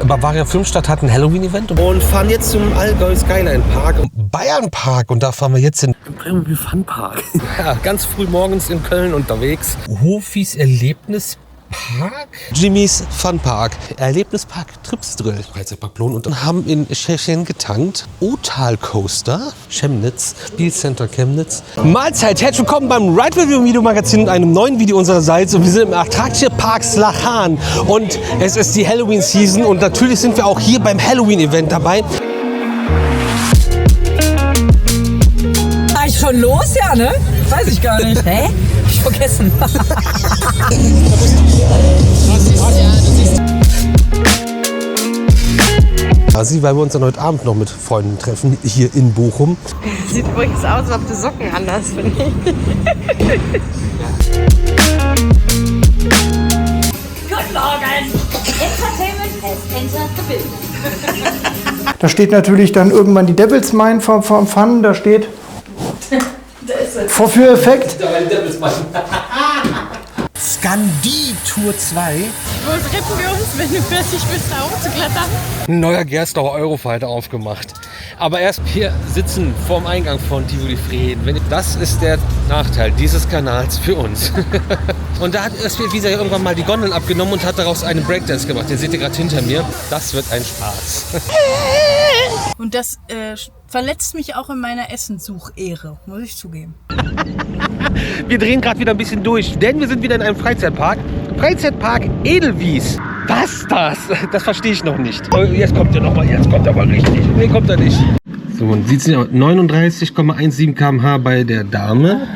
Speaker 6: Bavaria Filmstadt hat ein Halloween-Event und fahren jetzt zum Allgäu Skyline Park, Bayern Park, und da fahren wir jetzt in den Playmobil Fun Park. Ja, ganz früh morgens in Köln unterwegs. Hofis Erlebnispark, Jimmys Fun Park, Erlebnispark Tripsdrill, Freizeitpark Plon, und dann haben in Tschechien getankt. Otal Coaster, Chemnitz, Spielcenter Chemnitz. Mahlzeit, herzlich willkommen beim Ride Review Videomagazin und einem neuen Video unsererseits. Und wir sind im Attraction Park Slachan und es ist die Halloween Season und natürlich sind wir auch hier beim Halloween Event dabei.
Speaker 21: Ich schon los, ja, ne? Weiß ich gar nicht. Hä? Ich vergessen.
Speaker 6: Weil wir uns dann heute Abend noch mit Freunden treffen, hier in Bochum.
Speaker 8: Sieht übrigens aus, als ob du Socken anders finde ich.
Speaker 16: Guten Morgen! Entertainment has entered the building.
Speaker 14: Da steht natürlich dann irgendwann die Devil's Mine vom Fun, da steht
Speaker 2: Da ist er.
Speaker 14: Vorführeffekt.
Speaker 6: Scandi Tour 2.
Speaker 8: Wo treffen wir uns, wenn du fertig bist, da hochzuklettern?
Speaker 6: Ein neuer Gerstlauer Eurofighter aufgemacht. Aber erst hier sitzen vorm Eingang von Tivoli Frieden. Das ist der Nachteil dieses Kanals für uns. Und da hat Visa irgendwann mal die Gondeln abgenommen und hat daraus einen Breakdance gemacht. Den seht ihr gerade hinter mir. Das wird ein Spaß.
Speaker 2: Und das verletzt mich auch in meiner Essenssuchehre, muss ich zugeben.
Speaker 6: Wir drehen gerade wieder ein bisschen durch, denn wir sind wieder in einem Freizeitpark. Freizeitpark Edelwies. Was das? Das verstehe ich noch nicht. Oh, jetzt kommt er nochmal, jetzt kommt er aber richtig. Nee, kommt er nicht. So, man sieht es ja, 39,17 km/h bei der Dame.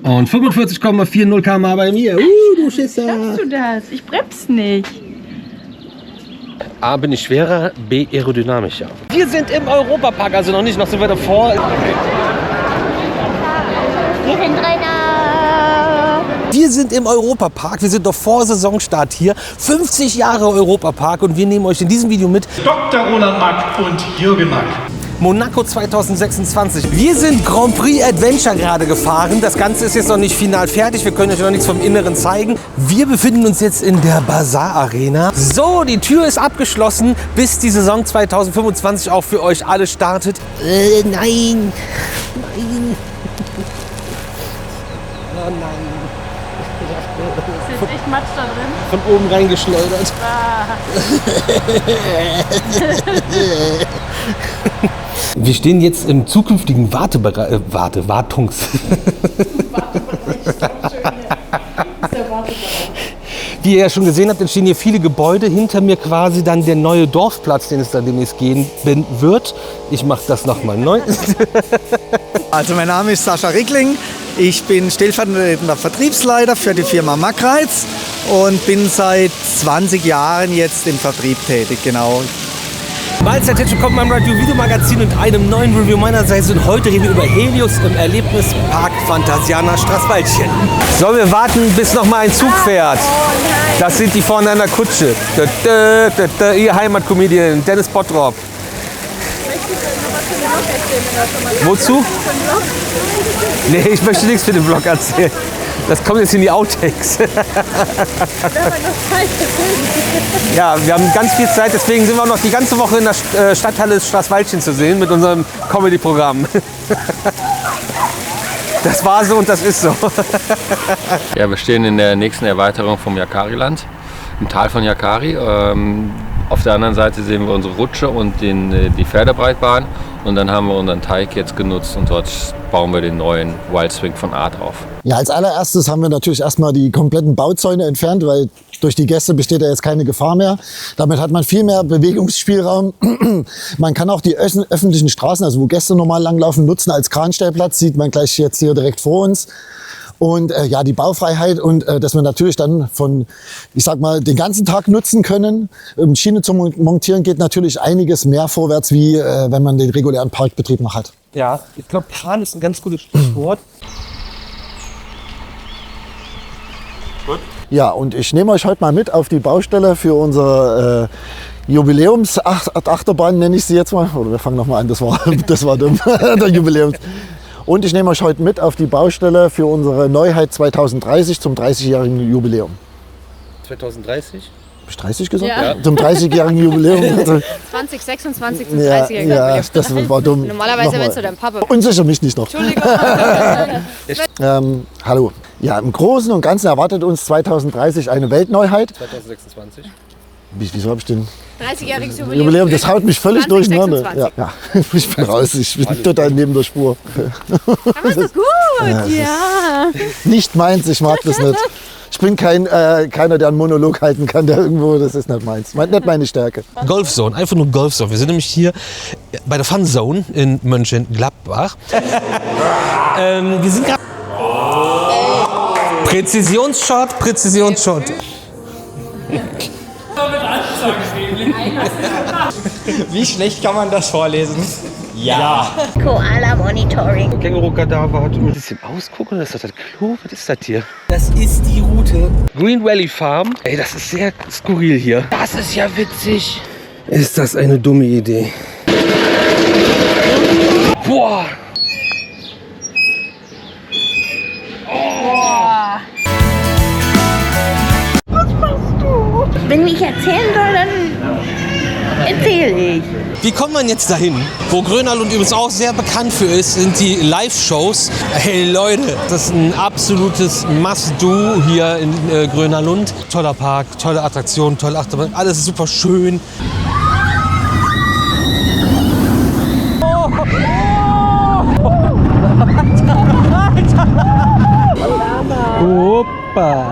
Speaker 6: Und 45,40 km/h bei mir. Du Schisser.
Speaker 8: Schaffst du das? Ich bremse nicht.
Speaker 6: A, bin ich schwerer, B, aerodynamischer. Wir sind im Europapark, also noch nicht, noch sind wir davor.
Speaker 21: Wir sind drin.
Speaker 6: Wir sind im Europapark, wir sind doch vor Saisonstart hier. 50 Jahre Europapark und wir nehmen euch in diesem Video mit
Speaker 3: Dr. Roland Mack und Jürgen Mack.
Speaker 6: Monaco 2026. Wir sind Grand Prix Adventure gerade gefahren. Das Ganze ist jetzt noch nicht final fertig. Wir können euch noch nichts vom Inneren zeigen. Wir befinden uns jetzt in der Bazaar Arena. So, die Tür ist abgeschlossen, bis die Saison 2025 auch für euch alle startet. Nein. Nein. Oh nein.
Speaker 8: Ist jetzt echt Matsch da drin?
Speaker 6: Von oben reingeschleudert. Wir stehen jetzt im zukünftigen Wartungs... Wie ihr ja schon gesehen habt, entstehen hier viele Gebäude. Hinter mir quasi dann der neue Dorfplatz, den es dann demnächst gehen wird. Ich mache das nochmal neu.
Speaker 14: Also mein Name ist Sascha Rickling. Ich bin stellvertretender Vertriebsleiter für die Firma Mackreiz und bin seit 20 Jahren jetzt im Vertrieb tätig, genau.
Speaker 6: Mahlzeit, herzlich willkommen beim Radio Video Magazin und einem neuen Review meinerseits. Und heute reden wir über Helios im Erlebnispark Phantasiana Straßwaldchen. So, wir warten, bis noch mal ein Zug fährt. Das sind die vorne an der Kutsche. Ihr Heimatcomedian Dennis Bottrop. Wozu? Nee, ich möchte nichts für den Vlog erzählen. Das kommt jetzt in die Outtakes. Ja, wir haben ganz viel Zeit, deswegen sind wir auch noch die ganze Woche in der Stadthalle Straßwaldchen zu sehen mit unserem Comedy-Programm. Das war so und das ist so.
Speaker 5: Ja, wir stehen in der nächsten Erweiterung vom Yakari-Land, im Tal von Yakari. Auf der anderen Seite sehen wir unsere Rutsche und die Pferdebreitbahn. Und dann haben wir unseren Teig jetzt genutzt und dort bauen wir den neuen Wild Swing von A drauf.
Speaker 14: Ja, als allererstes haben wir natürlich erstmal die kompletten Bauzäune entfernt, weil durch die Gäste besteht ja jetzt keine Gefahr mehr. Damit hat man viel mehr Bewegungsspielraum. Man kann auch die öffentlichen Straßen, also wo Gäste normal langlaufen, nutzen als Kranstellplatz. Sieht man gleich jetzt hier direkt vor uns. Und ja, die Baufreiheit und dass wir natürlich dann von, ich sag mal, den ganzen Tag nutzen können. Schiene zu montieren geht natürlich einiges mehr vorwärts, wie wenn man den regulären Parkbetrieb noch hat.
Speaker 6: Ja, ich glaube, Plan ist ein ganz gutes Stichwort.
Speaker 14: Gut. Ja, und ich nehme euch heute mal mit auf die Baustelle für unsere Jubiläumsachterbahn, nenne ich sie jetzt mal. Oder wir fangen nochmal an, das war dumm, der Jubiläums. Und ich nehme euch heute mit auf die Baustelle für unsere Neuheit 2030 zum 30-jährigen Jubiläum.
Speaker 6: 2030?
Speaker 14: Habe ich 30 gesagt?
Speaker 8: Ja.
Speaker 14: Zum 30-jährigen Jubiläum.
Speaker 8: 2026 zum 30-jährigen
Speaker 14: ja, das war dumm.
Speaker 8: Normalerweise wennst du dein Papa.
Speaker 14: Unsicher mich nicht noch.
Speaker 8: Entschuldigung.
Speaker 14: Hallo. Ja, im Großen und Ganzen erwartet uns 2030 eine Weltneuheit.
Speaker 6: 2026.
Speaker 14: Wieso habe ich den
Speaker 8: 30-jähriges
Speaker 14: Jubiläum? Das haut mich völlig durcheinander. Ja, ich bin raus, ich bin total neben der Spur.
Speaker 8: Aber so gut, ja.
Speaker 14: Nicht meins, ich mag das nicht. Ich bin keiner, der einen Monolog halten kann, der irgendwo, das ist nicht meins. Nicht meine Stärke.
Speaker 1: Golfzone, einfach nur Golfzone. Wir sind nämlich hier bei der Fun Zone in Mönchengladbach. Wir sind gerade... Präzisionsshot.
Speaker 15: Wie schlecht kann man das vorlesen? Ja.
Speaker 21: Koala Monitoring.
Speaker 6: Känguru-Kadaver hat ein bisschen ausgucken. Das ist das Klo. Was ist das hier? Das ist die Route. Green Valley Farm. Ey, das ist sehr skurril hier. Das ist ja witzig. Ist das eine dumme Idee? Boah.
Speaker 21: Was machst du? Wenn ich erzählen soll, dann erzähle ich.
Speaker 1: Wie kommt man jetzt dahin? Wo Grönalund übrigens auch sehr bekannt für ist, sind die Live-Shows. Hey Leute, das ist ein absolutes Must-Do hier in Grönalund. Toller Park, tolle Attraktion, tolle Achterbahn, alles super schön.
Speaker 6: Opa!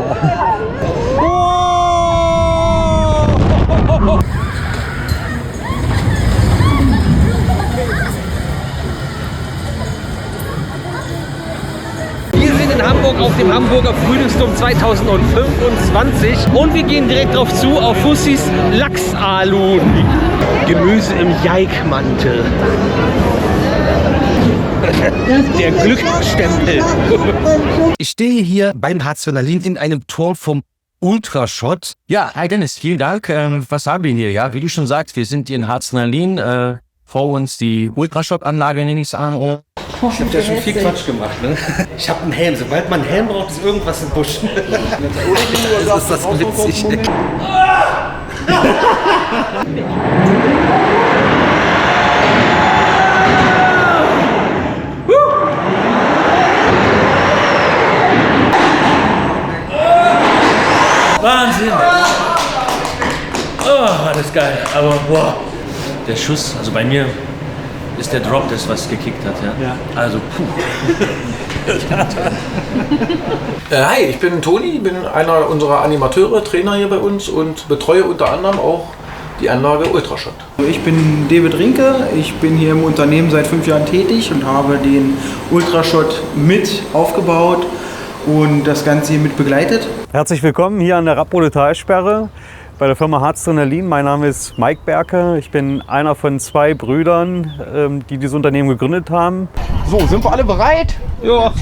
Speaker 6: auf dem Hamburger Frühlingsdom 2025 und wir gehen direkt drauf zu auf Fussis Lachsalu. Gemüse im Jeikmantel. Der Glücksstempel.
Speaker 4: Ich stehe hier beim Harzonalin in einem Tor vom Ultrashot. Ja, hi Dennis, vielen Dank. Was haben wir hier? Ja, wie du schon sagst, wir sind hier in Harzonalin. Vor uns die Ultrashot-Anlage, nenne ich es an. Ich habe ja schon viel Quatsch gemacht, ne? Ich habe einen Helm. Sobald man einen Helm braucht, ist irgendwas im Busch. Das ist das witzig.
Speaker 7: Wahnsinn! Oh, war das geil. Aber boah, der Schuss, also bei mir ist der Drop das, was gekickt hat. Ja. Also, puh.
Speaker 22: Hi, ich bin Toni, bin einer unserer Animateure, Trainer hier bei uns und betreue unter anderem auch die Anlage Ultrashot.
Speaker 23: Ich bin David Rinke, ich bin hier im Unternehmen seit 5 Jahren tätig und habe den Ultrashot mit aufgebaut und das Ganze hier mit begleitet.
Speaker 24: Herzlich willkommen hier an der Radbodetalsperre bei der Firma Harzonalin. Mein Name ist Mike Berke. Ich bin einer von 2 Brüdern, die dieses Unternehmen gegründet haben.
Speaker 6: So, sind wir alle bereit? Ja.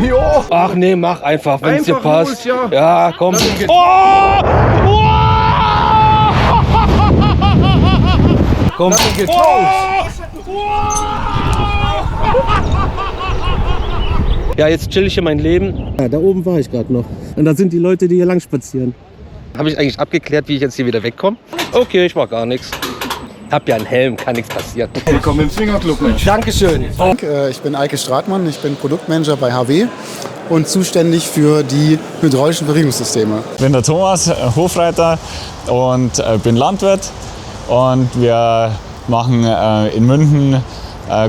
Speaker 6: Ja. Ach nee, mach einfach, wenn es dir passt. Los, ja, komm. Oh! Komm, geht's los. Ja, jetzt chill ich hier mein Leben.
Speaker 24: Ja, da oben war ich gerade noch. Und da sind die Leute, die hier lang spazieren.
Speaker 6: Habe ich eigentlich abgeklärt, wie ich jetzt hier wieder wegkomme? Okay, ich mach gar nichts. Hab ja einen Helm, kann nichts passieren.
Speaker 25: Willkommen im Swingerclub, Mensch.
Speaker 6: Dankeschön.
Speaker 25: Ich bin Eike Stratmann, ich bin Produktmanager bei HW und zuständig für die hydraulischen Verriegelungssysteme.
Speaker 26: Ich bin der Thomas, Hofreiter und bin Landwirt. Und wir machen in München,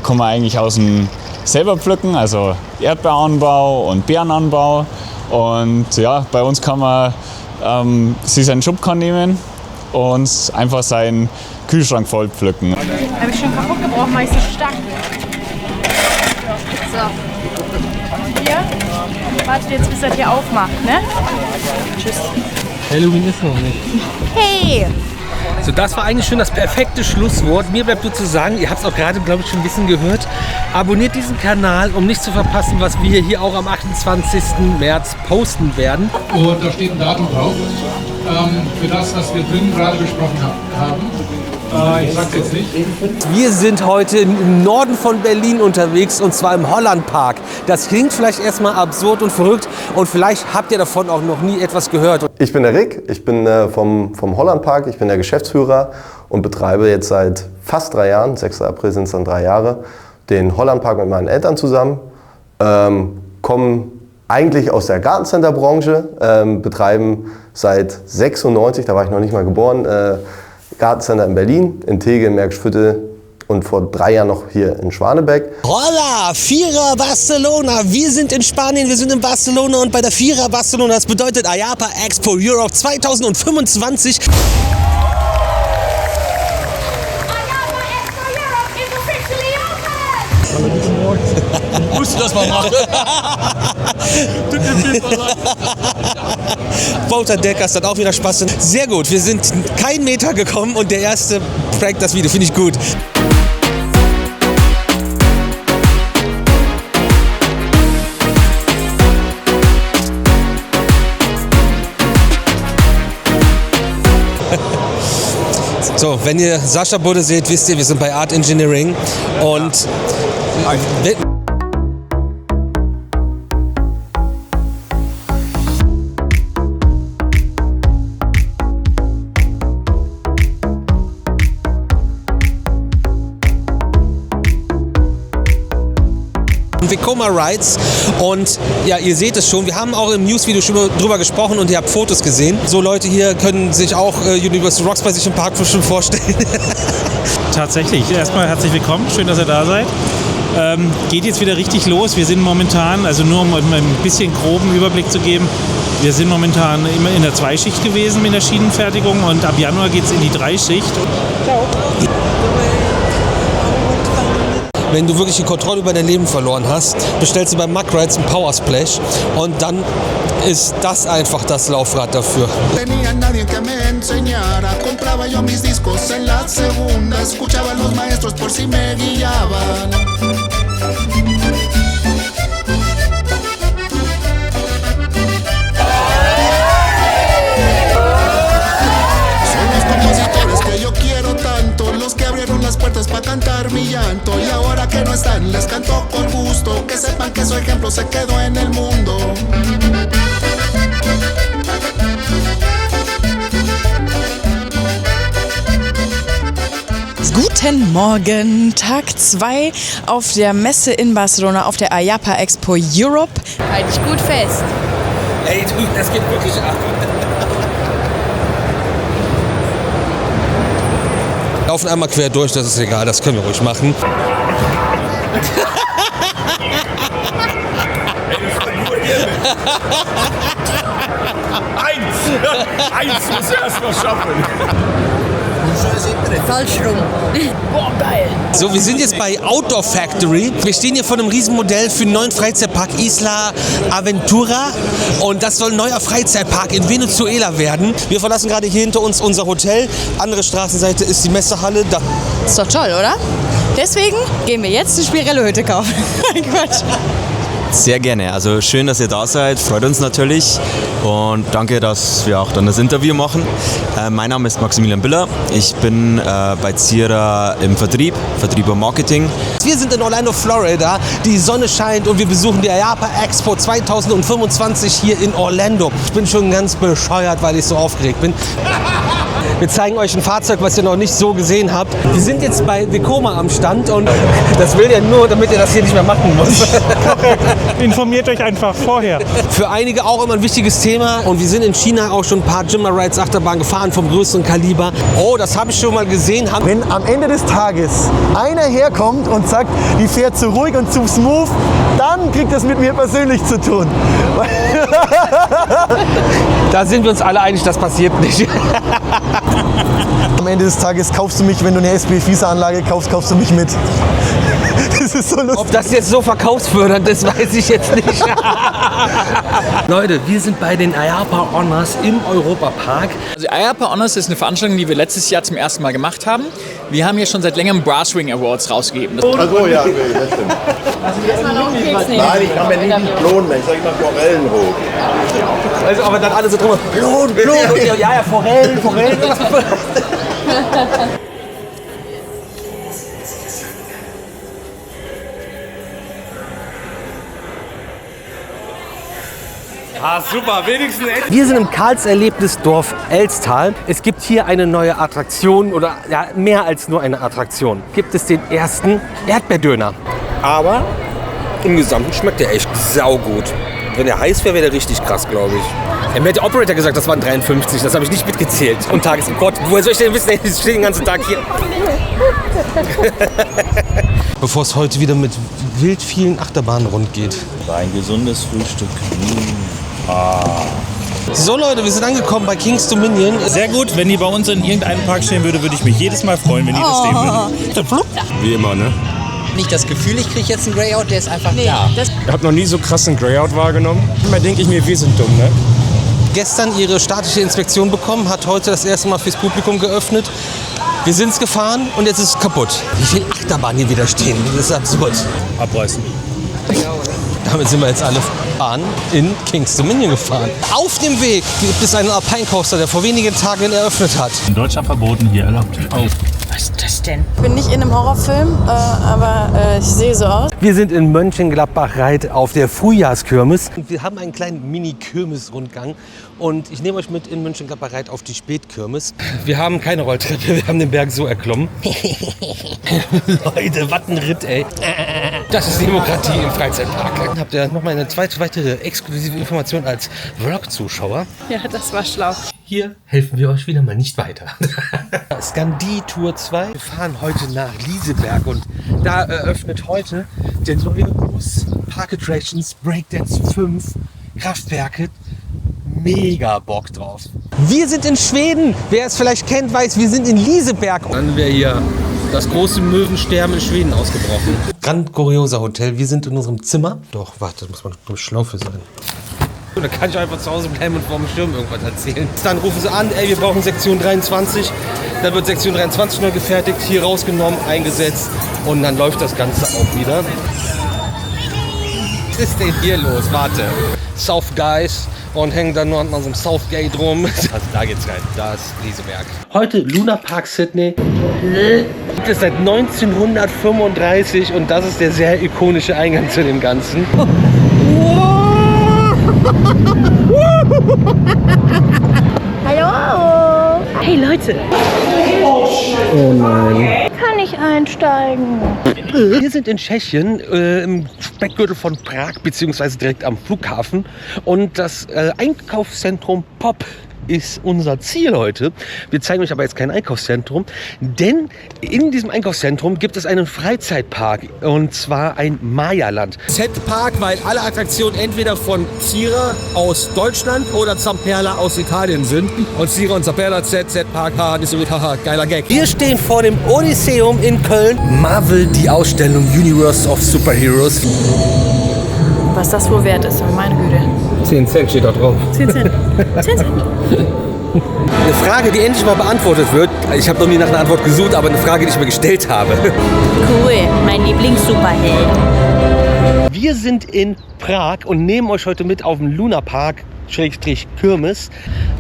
Speaker 26: kommen wir eigentlich aus dem selber pflücken, also Erdbeeranbau und Beerenanbau. Und ja, bei uns kann man sich seinen Schubkarren nehmen und einfach seinen Kühlschrank voll pflücken.
Speaker 8: Habe ich schon kaputt gebrochen, weil ich so stark bin. So. Hier. Wartet jetzt, bis er hier aufmacht, ne? Tschüss.
Speaker 6: Halloween ist noch nicht.
Speaker 8: Hey!
Speaker 6: So, das war eigentlich schon das perfekte Schlusswort. Mir bleibt nur zu sagen, ihr habt es auch gerade, glaube ich, schon ein bisschen gehört. Abonniert diesen Kanal, um nicht zu verpassen, was wir hier auch am 28. März posten werden.
Speaker 3: Und da steht ein Datum drauf, für das, was wir drinnen gerade besprochen haben. Ich sag's jetzt nicht.
Speaker 6: Wir sind heute im Norden von Berlin unterwegs und zwar im Hollandpark. Das klingt vielleicht erstmal absurd und verrückt und vielleicht habt ihr davon auch noch nie etwas gehört.
Speaker 27: Ich bin der Rick, ich bin vom Hollandpark, ich bin der Geschäftsführer und betreibe jetzt seit fast 3 Jahren, 6. April sind es dann 3 Jahre, den Hollandpark mit meinen Eltern zusammen. Kommen eigentlich aus der Gartencenter-Branche, betreiben seit 96, da war ich noch nicht mal geboren, Gartencenter in Berlin, in Tegel, Märkische und vor 3 Jahren noch hier in Schwanebeck.
Speaker 6: Hola, Vierer Barcelona. Wir sind in Spanien, wir sind in Barcelona und bei der Vierer Barcelona, das bedeutet IAAPA Expo Europe 2025.
Speaker 28: Musst du das mal machen?
Speaker 6: Wouter Deckers hat auch wieder Spaß. Sehr gut, wir sind keinen Meter gekommen und der erste prankt das Video, finde ich gut. So, wenn ihr Sascha Budde seht, wisst ihr, wir sind bei Art Engineering und Vekoma Rides und ja, ihr seht es schon, wir haben auch im News-Video schon drüber gesprochen und ihr habt Fotos gesehen. So Leute hier können sich auch Universal Rocks bei sich im Park schon vorstellen.
Speaker 29: Tatsächlich, erstmal herzlich willkommen, schön, dass ihr da seid. Geht jetzt wieder richtig los, wir sind momentan, also nur um ein bisschen groben Überblick zu geben, wir sind momentan immer in der 2-Schicht gewesen mit der Schienenfertigung und ab Januar geht es in die 3-Schicht. Ciao.
Speaker 6: wenn du wirklich die Kontrolle über dein Leben verloren hast, bestellst du bei Mack Rides einen Power Splash und dann ist das einfach das Laufrad dafür.
Speaker 9: Tenía nadie que me enseñara, compraba yo mis discos en la segunda, escuchaba a los maestros por si me guiaban. Son los compositores que yo quiero tanto, los que abrieron las puertas para cantar mi llanto, y ahora que no están les canto con gusto, que sepan que su ejemplo se quedó en el mundo.
Speaker 10: Guten Morgen, Tag 2 auf der Messe in Barcelona, auf der IAAPA Expo Europe.
Speaker 8: Halt dich gut fest.
Speaker 6: Ey, du, das geht wirklich ab. Laufen einmal quer durch, das ist egal, das können wir ruhig machen.
Speaker 28: Eins muss er erst mal schaffen.
Speaker 21: Falsch rum.
Speaker 8: Boah, geil.
Speaker 6: So, wir sind jetzt bei Outdoor Factory. Wir stehen hier vor einem Riesenmodell für einen neuen Freizeitpark Isla Aventura. Und das soll ein neuer Freizeitpark in Venezuela werden. Wir verlassen gerade hier hinter uns unser Hotel. Andere Straßenseite ist die Messehalle. Da
Speaker 10: Ist doch toll, oder? Deswegen gehen wir jetzt eine Spirello-Hütte kaufen. Quatsch.
Speaker 11: Sehr gerne. Also schön, dass ihr da seid. Freut uns natürlich. Und danke, dass wir auch dann das Interview machen. Mein Name ist Maximilian Biller. Ich bin bei Zierer im Vertrieb und Marketing.
Speaker 6: Wir sind in Orlando, Florida. Die Sonne scheint und wir besuchen die IAAPA Expo 2025 hier in Orlando. Ich bin schon ganz bescheuert, weil ich so aufgeregt bin. Wir zeigen euch ein Fahrzeug, was ihr noch nicht so gesehen habt. Wir sind jetzt bei Vekoma am Stand und das will ja nur, damit ihr das hier nicht mehr machen müsst.
Speaker 29: Informiert euch einfach vorher.
Speaker 6: Für einige auch immer ein wichtiges Thema. Und wir sind in China auch schon ein paar Jimmer Rides Achterbahn gefahren vom größeren Kaliber. Oh, das habe ich schon mal gesehen.
Speaker 12: Wenn am Ende des Tages einer herkommt und sagt, die fährt zu ruhig und zu smooth, dann kriegt das mit mir persönlich zu tun.
Speaker 6: Da sind wir uns alle einig, das passiert nicht.
Speaker 12: Am Ende des Tages kaufst du mich, wenn du eine SB-Fieser-Anlage kaufst, kaufst du mich mit. Das ist so lustig.
Speaker 6: Ob das jetzt so verkaufsfördernd ist, weiß ich jetzt nicht. Leute, wir sind bei den IAAPA Honors im Europapark.
Speaker 13: Also IAAPA Honors ist eine Veranstaltung, die wir letztes Jahr zum ersten Mal gemacht haben. Wir haben hier schon seit längerem Brasswing Awards rausgegeben.
Speaker 28: Also ja, das stimmt. Nein, ich kann mir nicht klonen, ich sage immer Forellenrot.
Speaker 6: Also, aber dann alle so drüber, Klon. Ja, Forellen.
Speaker 28: Ah, super, wenigstens echt.
Speaker 6: Wir sind im Karlserlebnisdorf Elstal. Es gibt hier eine neue Attraktion oder ja, mehr als nur eine Attraktion. Gibt es den ersten Erdbeerdöner. Aber im Gesamten schmeckt der echt saugut. Wenn der heiß wäre, wäre der richtig krass, glaube ich. Mir hat der Operator gesagt, das waren 53. Das habe ich nicht mitgezählt. Und Tagesrekord. Woher soll ich denn wissen? Ich stehe den ganzen Tag hier. Bevor es heute wieder mit wild vielen Achterbahnen rund geht.
Speaker 7: Ein gesundes Frühstück.
Speaker 6: So Leute, wir sind angekommen bei Kings Dominion.
Speaker 29: Sehr gut, wenn die bei uns in irgendeinem Park stehen würde, würde ich mich jedes Mal freuen, wenn die da stehen würde.
Speaker 28: Wie immer, ne?
Speaker 17: Nicht das Gefühl, ich kriege jetzt einen Greyout, der ist einfach da.
Speaker 28: Ich habe noch nie so krassen Greyout wahrgenommen. Immer denke ich mir, wir sind dumm, ne?
Speaker 6: Gestern ihre staatliche Inspektion bekommen, hat heute das erste Mal fürs Publikum geöffnet. Wir sind es gefahren und jetzt ist es kaputt. Wie viele Achterbahnen hier wieder stehen, das ist absurd.
Speaker 29: Abreißen.
Speaker 6: Damit sind wir jetzt alle Bahnen in Kings Dominion gefahren. Auf dem Weg gibt es einen Alpine Coaster, der vor wenigen Tagen eröffnet hat.
Speaker 29: In Deutschland verboten, hier erlaubt.
Speaker 10: Was ist das denn? Ich bin nicht in einem Horrorfilm, aber ich sehe so aus.
Speaker 6: Wir sind in Mönchengladbach-Reit auf der Frühjahrskirmes. Wir haben einen kleinen Mini-Kirmes-Rundgang und ich nehme euch mit in Mönchengladbach-Reit auf die Spätkirmes. Wir haben keine Rolltreppe, wir haben den Berg so erklommen. Leute, was ein Ritt, ey. Das ist Demokratie im Freizeitpark. Habt ihr nochmal eine weitere exklusive Information als Vlog-Zuschauer?
Speaker 8: Ja, das war schlau.
Speaker 6: Hier helfen wir euch wieder mal nicht weiter. Scandi Tour 2. Wir fahren heute nach Lieseberg und da eröffnet heute der neue Bus Park Attractions Breakdance 5 Kraftwerke. Mega Bock drauf. Wir sind in Schweden. Wer es vielleicht kennt, weiß, wir sind in Lieseberg. Dann wäre hier Das große Möwensterben in Schweden ausgebrochen. Grand Curiosa Hotel. Wir sind in unserem Zimmer. Doch, warte, das muss man schlau für sein. Und dann kann ich einfach zu Hause bleiben und vor dem Schirm irgendwas erzählen. Dann rufen sie an, ey, wir brauchen Sektion 23. Dann wird Sektion 23 neu gefertigt, hier rausgenommen, eingesetzt und dann läuft das Ganze auch wieder. Was ist denn hier los? Warte. South Guys und hängen dann nur an unserem Southgate rum. Also da geht's rein, da ist Rieseberg. Heute Luna Park Sydney. Gibt es seit 1935 und das ist der sehr ikonische Eingang zu dem Ganzen.
Speaker 21: Hallo! Hey Leute!
Speaker 6: Oh nein.
Speaker 21: Kann ich einsteigen?
Speaker 6: Wir sind in Tschechien, im Speckgürtel von Prag, beziehungsweise direkt am Flughafen. Und das Einkaufszentrum Pop ist unser Ziel heute. Wir zeigen euch aber jetzt kein Einkaufszentrum, denn in diesem Einkaufszentrum gibt es einen Freizeitpark und zwar ein Maya-Land. Z-Park, weil alle Attraktionen entweder von Zira aus Deutschland oder Zamperla aus Italien sind. Und Zira und Zamperla, Z-Park, haha, geiler Gag. Wir stehen vor dem Odysseum in Köln. Marvel, die Ausstellung Universe of Superheroes.
Speaker 10: Was das wohl wert ist, meine Güte.
Speaker 6: 10 Cent steht da drauf. 10 Cent. 10 Cent. Eine Frage, die endlich mal beantwortet wird. Ich habe noch nie nach einer Antwort gesucht, aber eine Frage, die ich mir gestellt habe.
Speaker 21: Cool, mein Lieblings-Superheld.
Speaker 6: Wir sind in Prag und nehmen euch heute mit auf den Luna Park /Kirmes.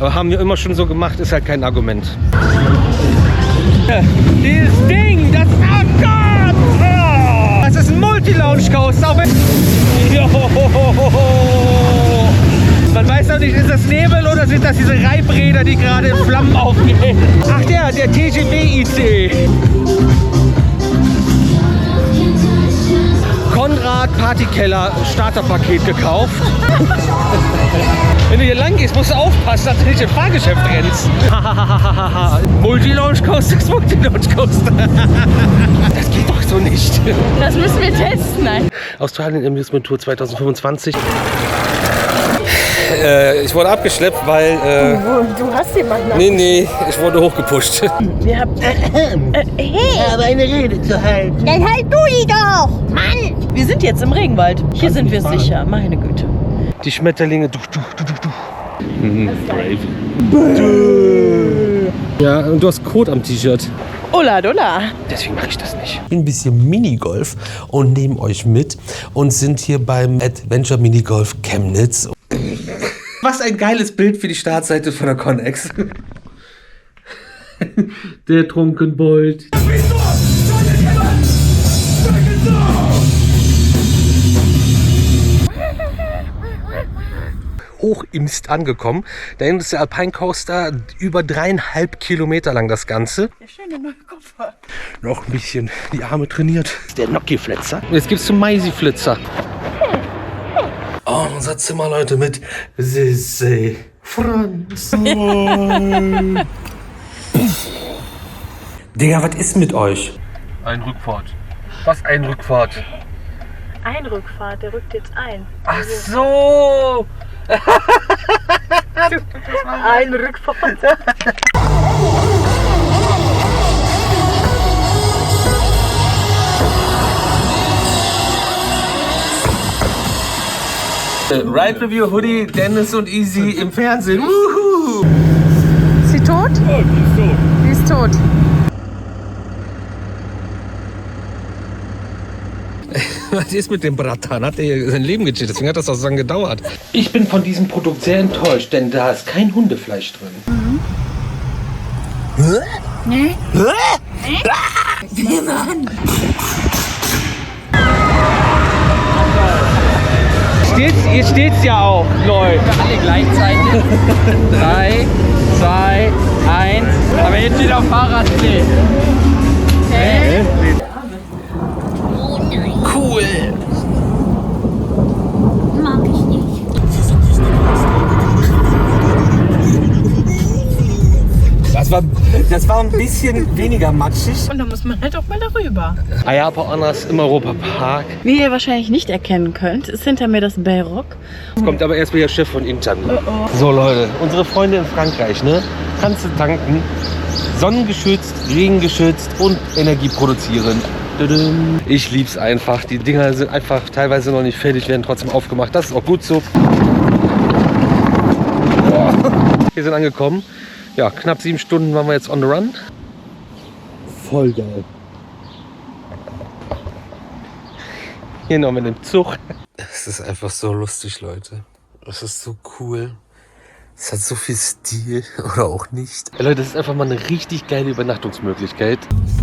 Speaker 6: Aber haben wir immer schon so gemacht, ist halt kein Argument. Dieses Ding, das... Oh Gott! Oh, das ist ein Multi-Launch-Coaster. Man weiß noch nicht, ist das Nebel oder sind das diese Reibräder, die gerade in Flammen aufgehen? Ach der TGV-IC. Konrad Partykeller Starterpaket gekauft. Wenn du hier lang gehst, musst du aufpassen, dass du nicht im Fahrgeschäft rennst. Multi-Launch-Coaster ist Multi-Launch-Coaster. Das geht doch so nicht.
Speaker 21: Das müssen wir testen, nein.
Speaker 6: Australien Amusement Tour 2025. Ich wurde abgeschleppt, weil...
Speaker 21: Du hast jemanden.
Speaker 6: Nee, ich wurde hochgepusht.
Speaker 21: Wir haben... aber eine Rede zu halten. Dann halt du die doch, Mann!
Speaker 10: Wir sind jetzt im Regenwald. Hier sind wir sicher, meine Güte.
Speaker 6: Die Schmetterlinge, du. Brave. Ja, und du hast Code am T-Shirt.
Speaker 10: Ola dola.
Speaker 6: Deswegen mache ich das nicht. Ein bisschen Minigolf und nehmen euch mit und sind hier beim Adventure Minigolf Chemnitz. Was ein geiles Bild für die Startseite von der Connex. Der Trunkenbold. Hochimst angekommen. Da hinten ist der Alpine Coaster, über 3,5 Kilometer lang das Ganze.
Speaker 21: Der schöne neue Koffer.
Speaker 6: Noch ein bisschen die Arme trainiert. Der Gnocchi-Flitzer. Und jetzt gibt's zum Maisi-Flitzer. Oh, unser Zimmer, Leute, mit Sisse Franz. Digga, was ist mit euch? Ein Rückfahrt. Was ein Rückfahrt?
Speaker 21: Ein Rückfahrt, der rückt jetzt ein.
Speaker 6: Ach so!
Speaker 21: Ein Rückfahrt.
Speaker 6: Ride Review Hoodie, Dennis und Easy im Fernsehen.
Speaker 10: Ist sie tot?
Speaker 6: Oh, die ist tot.
Speaker 10: Die ist tot.
Speaker 6: Was ist mit dem Bratan? Hat er sein Leben gechillt, deswegen hat das auch so lange gedauert. Ich bin von diesem Produkt sehr enttäuscht, denn da ist kein Hundefleisch drin.
Speaker 21: Nee.
Speaker 6: Hier steht's ja auch, Leute.
Speaker 13: Alle gleichzeitig. 3, 2, 1. Aber jetzt wieder auf Fahrradklee.
Speaker 6: Cool.
Speaker 21: Mag ich nicht.
Speaker 6: Das war ein bisschen weniger matschig.
Speaker 10: Und da muss man halt auch mal darüber.
Speaker 6: Ayapa Annas im Europapark.
Speaker 10: Wie ihr wahrscheinlich nicht erkennen könnt, ist hinter mir das Bayrock.
Speaker 6: Es kommt aber erst wieder Chef von Intern. So Leute, unsere Freunde in Frankreich, ne? Kannst du tanken Sonnengeschützt, regengeschützt und energieproduzierend. Ich lieb's einfach. Die Dinger sind einfach teilweise noch nicht fertig, werden trotzdem aufgemacht. Das ist auch gut so. Wir sind angekommen. Ja, knapp 7 Stunden waren wir jetzt on the run. Voll geil. Hier noch mit dem Zug. Es ist einfach so lustig, Leute. Es ist so cool. Es hat so viel Stil oder auch nicht. Leute, das ist einfach mal eine richtig geile Übernachtungsmöglichkeit.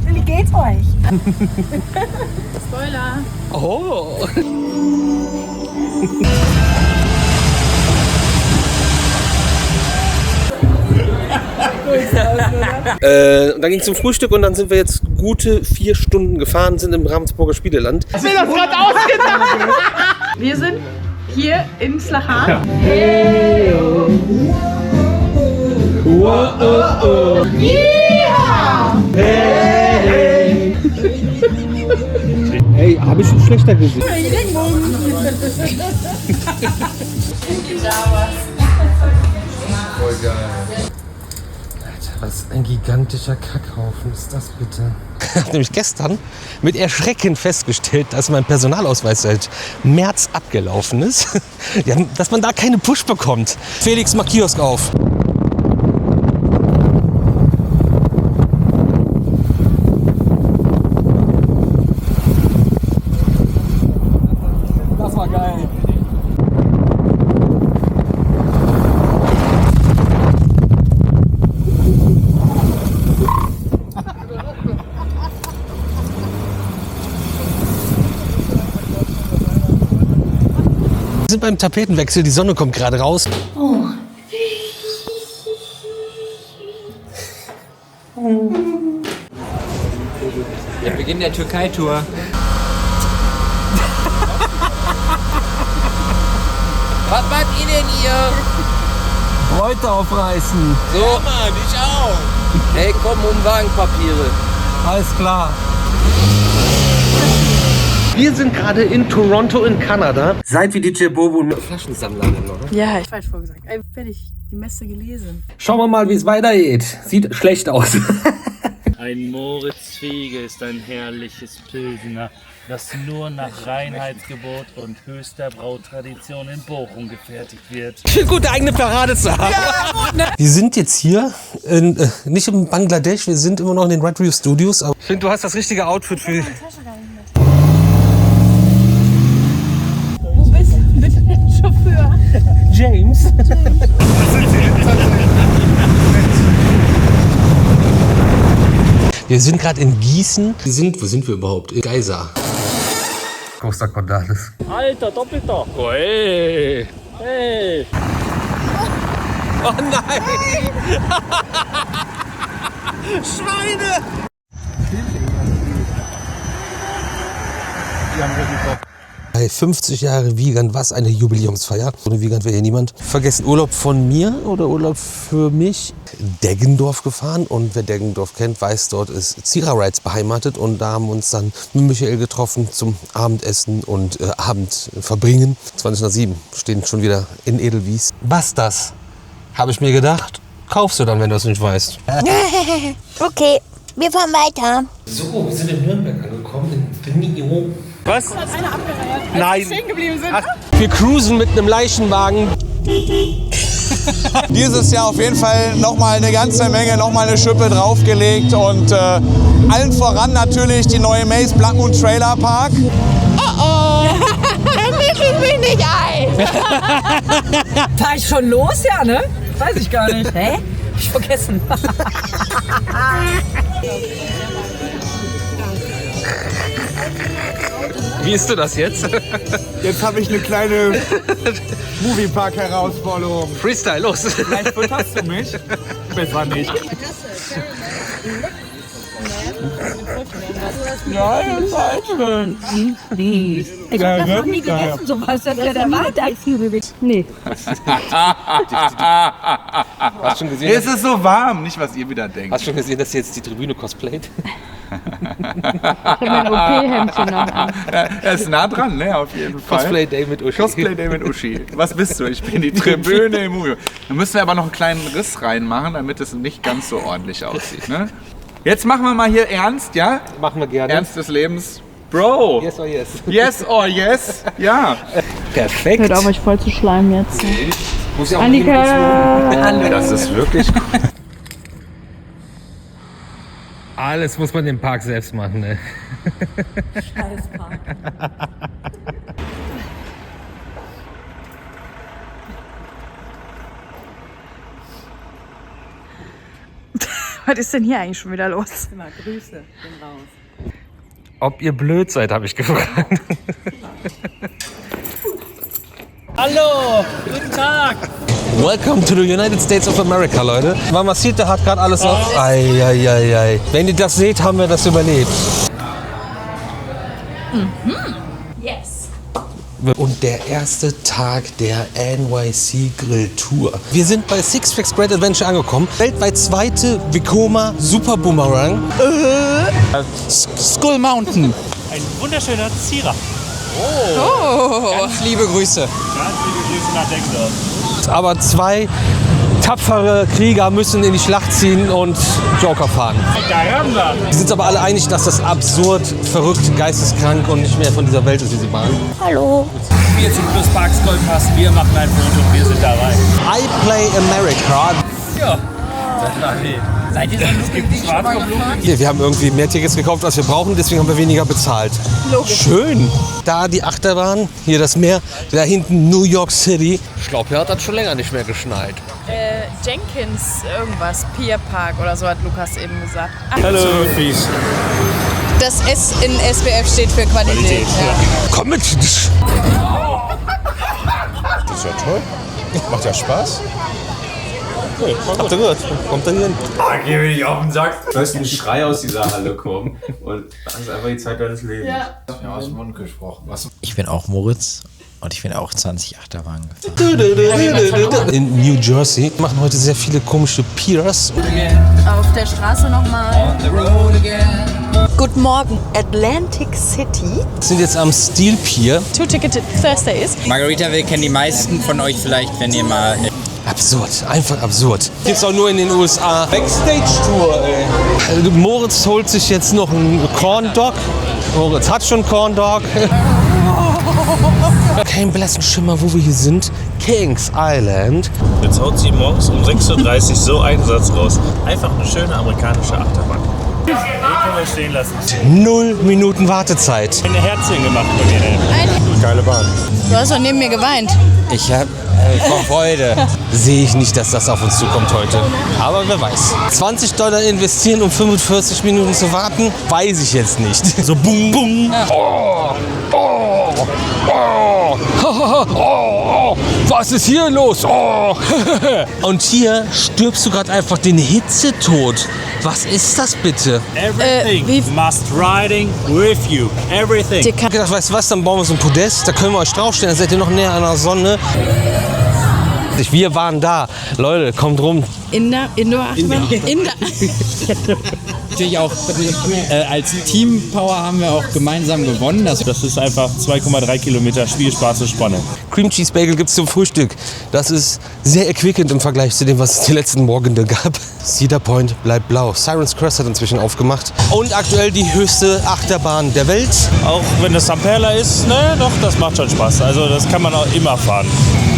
Speaker 21: Wie geht's euch?
Speaker 8: Spoiler.
Speaker 6: Oh. Und dann ging es zum Frühstück und dann sind wir jetzt gute 4 Stunden gefahren, sind im Ravensburger Spieleland.
Speaker 21: Hast du das gerade ausgedacht?
Speaker 8: Wir sind hier in Slachan.
Speaker 21: Hey, oh. Oh, oh, oh. Yeah!
Speaker 6: Hey! Hey, habe ich schon schlechter gesehen? Voll geil. Alter, was ein gigantischer Kackhaufen ist das bitte? Ich habe nämlich gestern mit Erschrecken festgestellt, dass mein Personalausweis seit März abgelaufen ist. Ja, dass man da keine Push bekommt. Felix, mach Kiosk auf.
Speaker 23: Das war geil.
Speaker 6: Wir sind beim Tapetenwechsel, die Sonne kommt gerade raus.
Speaker 21: Oh.
Speaker 17: Der Beginn der Türkei-Tour.
Speaker 6: Was macht ihr denn hier?
Speaker 17: Bräute aufreißen.
Speaker 6: So. Ja, Mann, ich auch. Hey, komm, Wagenpapiere.
Speaker 17: Alles klar.
Speaker 6: Wir sind gerade in Toronto in Kanada. Seit wir DJ Bobo mit Flaschensammler nennen, oder?
Speaker 10: Ja, ich falsch vorgesagt. Fertig, die Messe gelesen.
Speaker 6: Schauen wir mal, wie es weitergeht. Sieht schlecht aus.
Speaker 1: Ein Moritz Fiege ist ein herrliches Pilsener, das nur nach Reinheitsgebot und höchster Brautradition in Bochum gefertigt wird.
Speaker 6: Schön gute eigene Parade zu haben. Ja, wir sind jetzt hier, nicht in Bangladesch, wir sind immer noch in den Red Review Studios. Aber ich finde, du hast das richtige Outfit für...
Speaker 21: Wo bist du bitte der Chauffeur?
Speaker 6: James. Wir sind gerade in Gießen. Wo sind wir überhaupt? In Geisa. Costa Cordalis.
Speaker 1: Alter, Doppelter. Oh, hey. Hey.
Speaker 6: Oh nein. Schweine. Hey, 50 Jahre Wiegand, was eine Jubiläumsfeier. Ohne Wiegand wäre hier niemand. Vergessen, Urlaub von mir oder Urlaub für mich. Deggendorf gefahren und wer Deggendorf kennt, weiß, dort ist Zira Rides beheimatet und da haben wir uns dann mit Michael getroffen zum Abendessen und Abend verbringen. 2007 stehen schon wieder in Edelwies. Was das? Habe ich mir gedacht. Kaufst du dann, wenn du es nicht weißt.
Speaker 21: Okay, wir fahren weiter.
Speaker 6: So, wir sind in Nürnberg angekommen, in Nio. Was?
Speaker 21: Hat einer abgereiert,
Speaker 6: Nein.
Speaker 21: wir stehen geblieben sind.
Speaker 6: Wir cruisen mit einem Leichenwagen.
Speaker 2: Dieses Jahr auf jeden Fall nochmal eine ganze Menge, nochmal eine Schippe draufgelegt und allen voran natürlich die neue Maze Black Moon Trailer Park.
Speaker 21: Oh, dann mische ich mich nicht ein.
Speaker 10: Fahr ich schon los, ja, ne? Weiß ich gar nicht. Hä? Hab ich vergessen.
Speaker 6: Wie isst du das jetzt?
Speaker 23: Jetzt habe ich eine kleine Moviepark-Herausforderung.
Speaker 6: Freestyle, los!
Speaker 23: Vielleicht futterst du mich. Besser nicht.
Speaker 21: Ja, das ist halt schön. Ich hab das noch nie gegessen, sowas. Das wäre der Markteinführung. Nee.
Speaker 6: Hast schon gesehen,
Speaker 4: Es ist so warm, nicht was ihr wieder denkt.
Speaker 6: Hast du schon gesehen, dass sie jetzt die Tribüne cosplayt?
Speaker 21: Ich habe mein OP-Hemdchen noch an.
Speaker 4: Er ist nah dran, ne, auf jeden Fall.
Speaker 6: Cosplay Day mit Uschi.
Speaker 4: Cosplay Day mit Uschi. Was bist du? Ich bin die Tribüne im Mumio. Dann müssen wir aber noch einen kleinen Riss reinmachen, damit es nicht ganz so ordentlich aussieht, ne? Jetzt machen wir mal hier ernst, ja?
Speaker 6: Machen wir gerne.
Speaker 4: Ernst des Lebens. Bro!
Speaker 6: Yes or yes.
Speaker 4: Yes or yes, ja.
Speaker 6: Perfekt.
Speaker 21: Hört auf, euch voll zu schleimen jetzt.
Speaker 6: Muss ja auch
Speaker 21: Annika!
Speaker 4: Das ist wirklich gut.
Speaker 6: Alles muss man im Park selbst machen, ne?
Speaker 21: Scheiß Park.
Speaker 10: Was ist denn hier eigentlich schon wieder los?
Speaker 21: Immer Grüße, bin raus.
Speaker 6: Ob ihr blöd seid, habe ich gefragt.
Speaker 13: Hallo, guten Tag.
Speaker 6: Welcome to the United States of America, Leute. Mamacita hat gerade alles auf. Eieiei. Wenn ihr das seht, haben wir das überlebt.
Speaker 21: Yes.
Speaker 6: Und der erste Tag der NYC Grill Tour. Wir sind bei Six Flags Great Adventure angekommen. Weltweit zweite Vekoma Super Boomerang.
Speaker 13: Skull Mountain.
Speaker 29: Ein wunderschöner Zierer.
Speaker 17: Ganz liebe Grüße.
Speaker 29: Ganz liebe Grüße nach Dexter.
Speaker 6: Aber zwei tapfere Krieger müssen in die Schlacht ziehen und Joker fahren.
Speaker 29: Caramba.
Speaker 6: Wir sind uns aber alle einig, dass das absurd, verrückt, geisteskrank und nicht mehr von dieser Welt ist, diese Bahn.
Speaker 21: Hallo.
Speaker 1: Wir sind Plus Parks Goldpass, wir machen ein Foto und wir sind dabei.
Speaker 6: I Play America.
Speaker 1: Ja. Seid ihr schon mal gefahren?
Speaker 6: Wir haben irgendwie mehr Tickets gekauft, als wir brauchen, deswegen haben wir weniger bezahlt.
Speaker 21: Logisch.
Speaker 6: Schön. Da die Achterbahn, hier das Meer, da hinten New York City. Ich glaube, hier hat das schon länger nicht mehr geschneit.
Speaker 10: Jenkins irgendwas, Pier Park oder so hat Lukas eben gesagt. Ach,
Speaker 29: Hallo.
Speaker 10: das S in SBF steht für Qualität. Ja.
Speaker 6: Komm mit!
Speaker 5: Das ist ja toll. Macht ja Spaß.
Speaker 6: Okay, habt ihr gehört? Kommt dann hier hin.
Speaker 5: Geh mir nicht auf den Sack. Du hörst einen Schrei aus dieser Halle kommen. Und das ist einfach die Zeit deines Lebens. Ja, aus dem Mund gesprochen. Was?
Speaker 17: Ich bin auch Moritz und ich bin auch 20 Achterbahnen gefahren.
Speaker 6: In New Jersey machen heute sehr viele komische Piers.
Speaker 10: Auf der Straße nochmal. Guten Morgen, Atlantic City.
Speaker 6: Wir sind jetzt am Steel Pier.
Speaker 10: Two-Ticketed Thursdays.
Speaker 17: Margaritaville kennen die meisten von euch vielleicht, wenn ihr mal...
Speaker 6: Absurd, einfach absurd. Gibt's auch nur in den USA. Backstage-Tour, ey. Moritz holt sich jetzt noch einen Corn Dog. Moritz hat schon Corn Dog. Kein blassen Schimmer, wo wir hier sind. Kings Island.
Speaker 29: Jetzt haut sie morgens um 6:30 Uhr so einen Satz raus. Einfach eine schöne amerikanische Achterbahn. Den können wir stehen lassen.
Speaker 6: 0 Minuten Wartezeit.
Speaker 29: Eine Herzchen gemacht bei mir.
Speaker 5: Geile Bahn.
Speaker 10: Du hast doch neben mir geweint.
Speaker 17: Ich hab vor Freude.
Speaker 6: Sehe ich nicht, dass das auf uns zukommt heute. Aber wer weiß. $20 investieren, um 45 Minuten zu warten, weiß ich jetzt nicht. So bum bum.
Speaker 10: Ja.
Speaker 6: Oh, was ist hier los? Oh. Und hier stirbst du gerade einfach den Hitzetod. Was ist das bitte?
Speaker 29: Everything must riding with you. Everything.
Speaker 6: Ich hab gedacht, weißt du was, dann bauen wir so ein Podest, da können wir euch draufstellen, dann seid ihr noch näher an der Sonne. Wir waren da. Leute, kommt rum.
Speaker 10: Indoor
Speaker 17: Natürlich auch als Team Power haben wir auch gemeinsam gewonnen.
Speaker 29: Das ist einfach 2,3 Kilometer Spielspaß und Spanne.
Speaker 6: Cream Cheese Bagel gibt's zum Frühstück. Das ist sehr erquickend im Vergleich zu dem, was es die letzten Morgende gab. Cedar Point bleibt blau. Siren's Crest hat inzwischen aufgemacht. Und aktuell die höchste Achterbahn der Welt.
Speaker 29: Auch wenn das Samperla ist, ne, doch, das macht schon Spaß. Also das kann man auch immer fahren.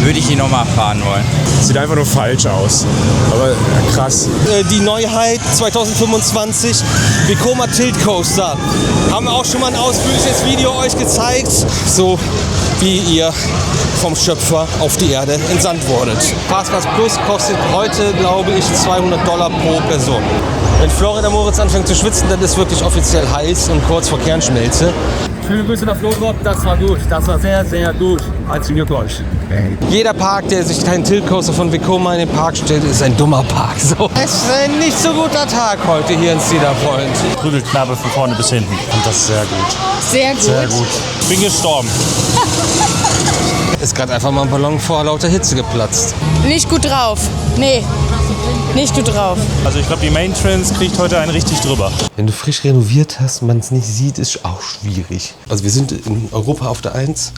Speaker 17: Würde ich ihn nochmal fahren wollen.
Speaker 5: Sieht einfach nur falsch aus. Aber krass.
Speaker 6: Die Neuheit 2025, Vekoma Tilt Coaster. Haben wir auch schon mal ein ausführliches Video euch gezeigt. So wie ihr vom Schöpfer auf die Erde entsandt wurdet. Fastpass Plus kostet heute, glaube ich, $200 pro Person. Wenn Florida Moritz anfängt zu schwitzen, dann ist wirklich offiziell heiß und kurz vor Kernschmelze.
Speaker 1: Schöne Grüße nach Florida, das war gut. Das war sehr, sehr gut. Herzlichen Glückwunsch.
Speaker 6: Jeder Park, der sich keinen Tiltcoaster von Vekoma in den Park stellt, ist ein dummer Park. So. Es ist ein nicht so guter Tag heute hier in Cedar Point.
Speaker 1: Prügelknabe von vorne bis hinten.
Speaker 6: Und das ist sehr gut.
Speaker 8: Sehr gut.
Speaker 1: Sehr gut. Bin gestorben.
Speaker 6: Ist gerade einfach mal ein Ballon vor lauter Hitze geplatzt.
Speaker 10: Nicht gut drauf. Nee, nicht gut drauf.
Speaker 1: Also ich glaube, die Main Trends kriegt heute einen richtig drüber.
Speaker 6: Wenn du frisch renoviert hast und man es nicht sieht, ist auch schwierig. Also wir sind in Europa auf der 1,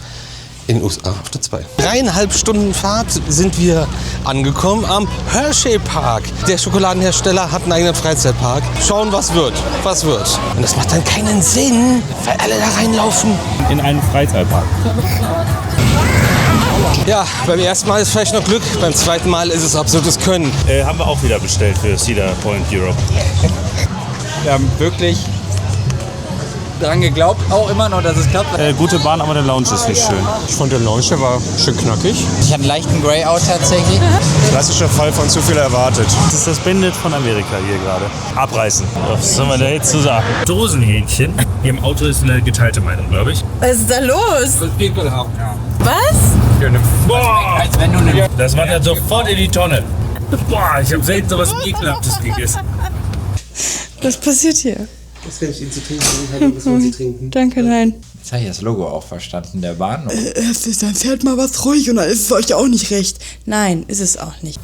Speaker 6: in den USA auf der 2. 3,5 Stunden Fahrt sind wir angekommen am Hershey Park. Der Schokoladenhersteller hat einen eigenen Freizeitpark. Schauen, was wird. Was wird. Und das macht dann keinen Sinn, weil alle da reinlaufen.
Speaker 1: In einen Freizeitpark.
Speaker 6: Ja, beim ersten Mal ist vielleicht noch Glück, beim zweiten Mal ist es absolutes Können.
Speaker 1: Haben wir auch wieder bestellt für Cedar Point Europe.
Speaker 17: Wir haben wirklich dran geglaubt, auch immer noch, dass es klappt.
Speaker 1: Gute Bahn, aber der Lounge ist nicht schön.
Speaker 26: Ich fand der Lounge, der war schön knackig.
Speaker 17: Ich hatte einen leichten Greyout tatsächlich.
Speaker 26: Klassischer Fall von zu viel erwartet.
Speaker 1: Das ist das Bandit von Amerika hier gerade. Abreißen. Was soll man da jetzt zu sagen? Dosenhähnchen. Hier im Auto ist eine geteilte Meinung, glaube ich.
Speaker 10: Was ist da los?
Speaker 17: Das ist ekelhaft.
Speaker 10: Was?
Speaker 1: Boah! Das war ja sofort in die Tonne. Boah, ich habe selten sowas Ekelhaftes gegessen.
Speaker 10: Was passiert hier?
Speaker 6: Was kann ich Ihnen zu trinken? Was wollen Sie trinken?
Speaker 10: Danke, nein.
Speaker 17: Jetzt habe ich das Logo auch verstanden, der Bahn.
Speaker 10: Dann fährt mal was ruhig und dann ist es euch auch nicht recht. Nein, ist es auch nicht.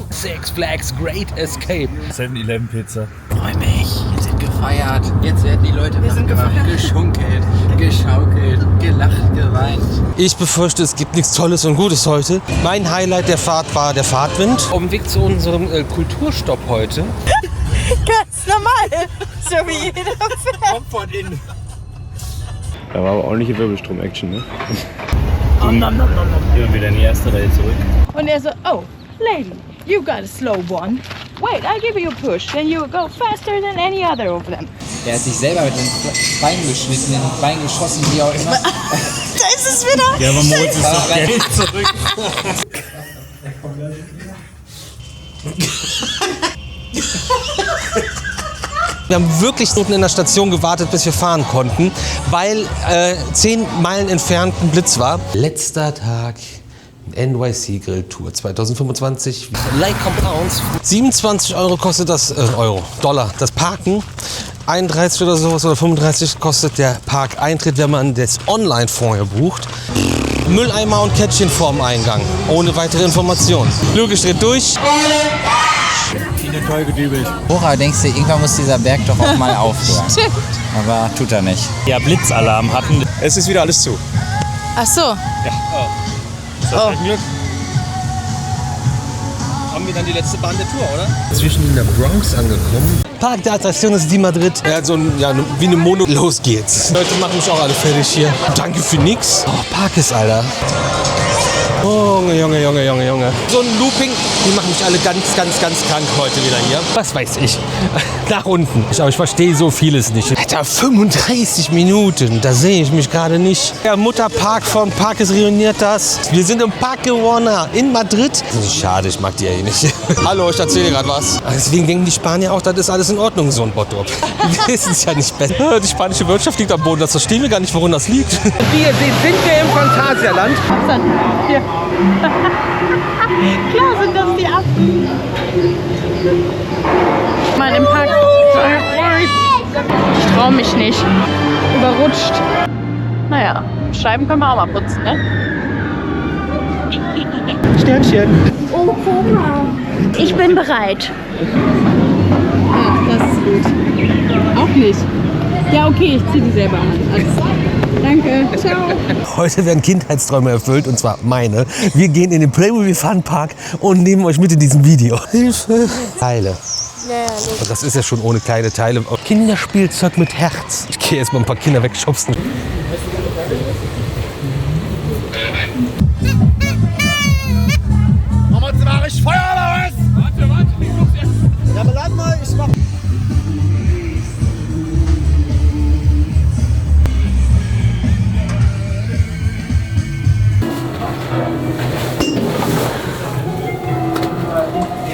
Speaker 6: Six Flags Great Escape.
Speaker 1: 7-Eleven Pizza.
Speaker 17: Freu mich, jetzt wird gefeiert. Jetzt werden die Leute gemacht, geschunkelt, geschaukelt, gelacht, geweint.
Speaker 6: Ich befürchte, es gibt nichts Tolles und Gutes heute. Mein Highlight der Fahrt war der Fahrtwind. Auf dem Weg zu unserem Kulturstopp heute.
Speaker 10: Ganz normal. So wie jeder fährt.
Speaker 17: Kommt von innen.
Speaker 26: Da war aber ordentliche Wirbelstrom-Action, ne?
Speaker 1: Gehen wir wieder in die erste Reihe zurück.
Speaker 8: Und er so, oh, lady, you got a slow one. Wait, I'll give you a push. Then you go faster than any other of them.
Speaker 17: Der hat sich selber mit den Beinen geschnitten, in den Beinen geschossen, wie auch immer.
Speaker 10: Da ist es wieder.
Speaker 1: Ja, aber Moritz ist doch Geld zurück.
Speaker 6: Wir haben wirklich unten in der Station gewartet, bis wir fahren konnten, weil 10 Meilen entfernt ein Blitz war. Letzter Tag NYC Grill Tour 2025. Lake Compounds. 27 Euro kostet das, Dollar, das Parken. 31 oder sowas oder 35 kostet der Parkeintritt, wenn man das online vorher bucht. Mülleimer und Kettchen vorm Eingang, ohne weitere Informationen. Luke dreht durch.
Speaker 17: Toll gedübelt. Hurra, denkst du, irgendwann muss dieser Berg doch auch mal aufhören. Aber tut er nicht.
Speaker 1: Ja, Blitzalarm hatten.
Speaker 26: Es ist wieder alles zu.
Speaker 10: Ach so.
Speaker 1: Ja. Oh. Ist das ein Glück?
Speaker 6: Haben wir dann die letzte Bahn der Tour, oder? Zwischen in der Bronx angekommen. Park der Attraktion ist die Madrid. Ja, so ein, ja, wie eine Mono. Los geht's. Leute machen mich auch alle fertig hier. Danke für nix. Oh, Park ist, Alter. Junge. So ein Looping, die machen mich alle ganz krank heute wieder hier. Was weiß ich. Nach unten. Aber ich verstehe so vieles nicht. Alter, 35 Minuten, da sehe ich mich gerade nicht. Der Mutterpark von Parques Reunitas. Wir sind im Parque Warner in Madrid. Schade, ich mag die ja eh nicht. Hallo, ich erzähle gerade was. Deswegen denken die Spanier auch, das ist alles in Ordnung, so ein Bottrop. Wir wissen es ja nicht besser. Die spanische Wirtschaft liegt am Boden, das verstehen wir gar nicht, woran das liegt. Sind wir im Phantasialand?
Speaker 8: Hier. Klar sind das die Affen. Mal im Park. Ich trau mich nicht. Überrutscht. Naja, Scheiben können wir auch mal putzen, ne?
Speaker 6: Sternchen.
Speaker 21: Oh, guck mal. Ich bin bereit.
Speaker 8: Das ist gut. Auch nicht. Ja, okay, ich zieh die selber an. Alles klar. Danke. Ciao.
Speaker 6: Heute werden Kindheitsträume erfüllt, und zwar meine. Wir gehen in den Playmobil Fun Park und nehmen euch mit in diesem Video. Hilfe. Teile. Und das ist ja schon ohne kleine Teile. Kinderspielzeug mit Herz. Ich gehe jetzt mal ein paar Kinder wegschubsen.
Speaker 2: Mach ich Feuer oder was? Warte, ich guck's erst. Ja, aber lad mal, ich mach.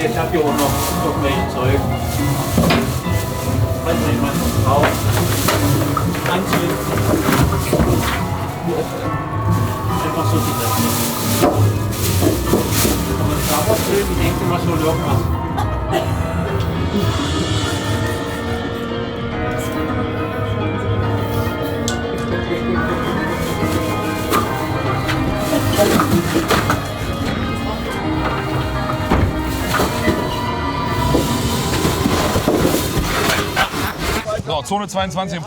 Speaker 1: Ich hab hier oben noch welche Zeug. Weiß nicht, was noch drauf. Anzünden. Einfach so die Sachen.
Speaker 14: Genau, Zone 22 in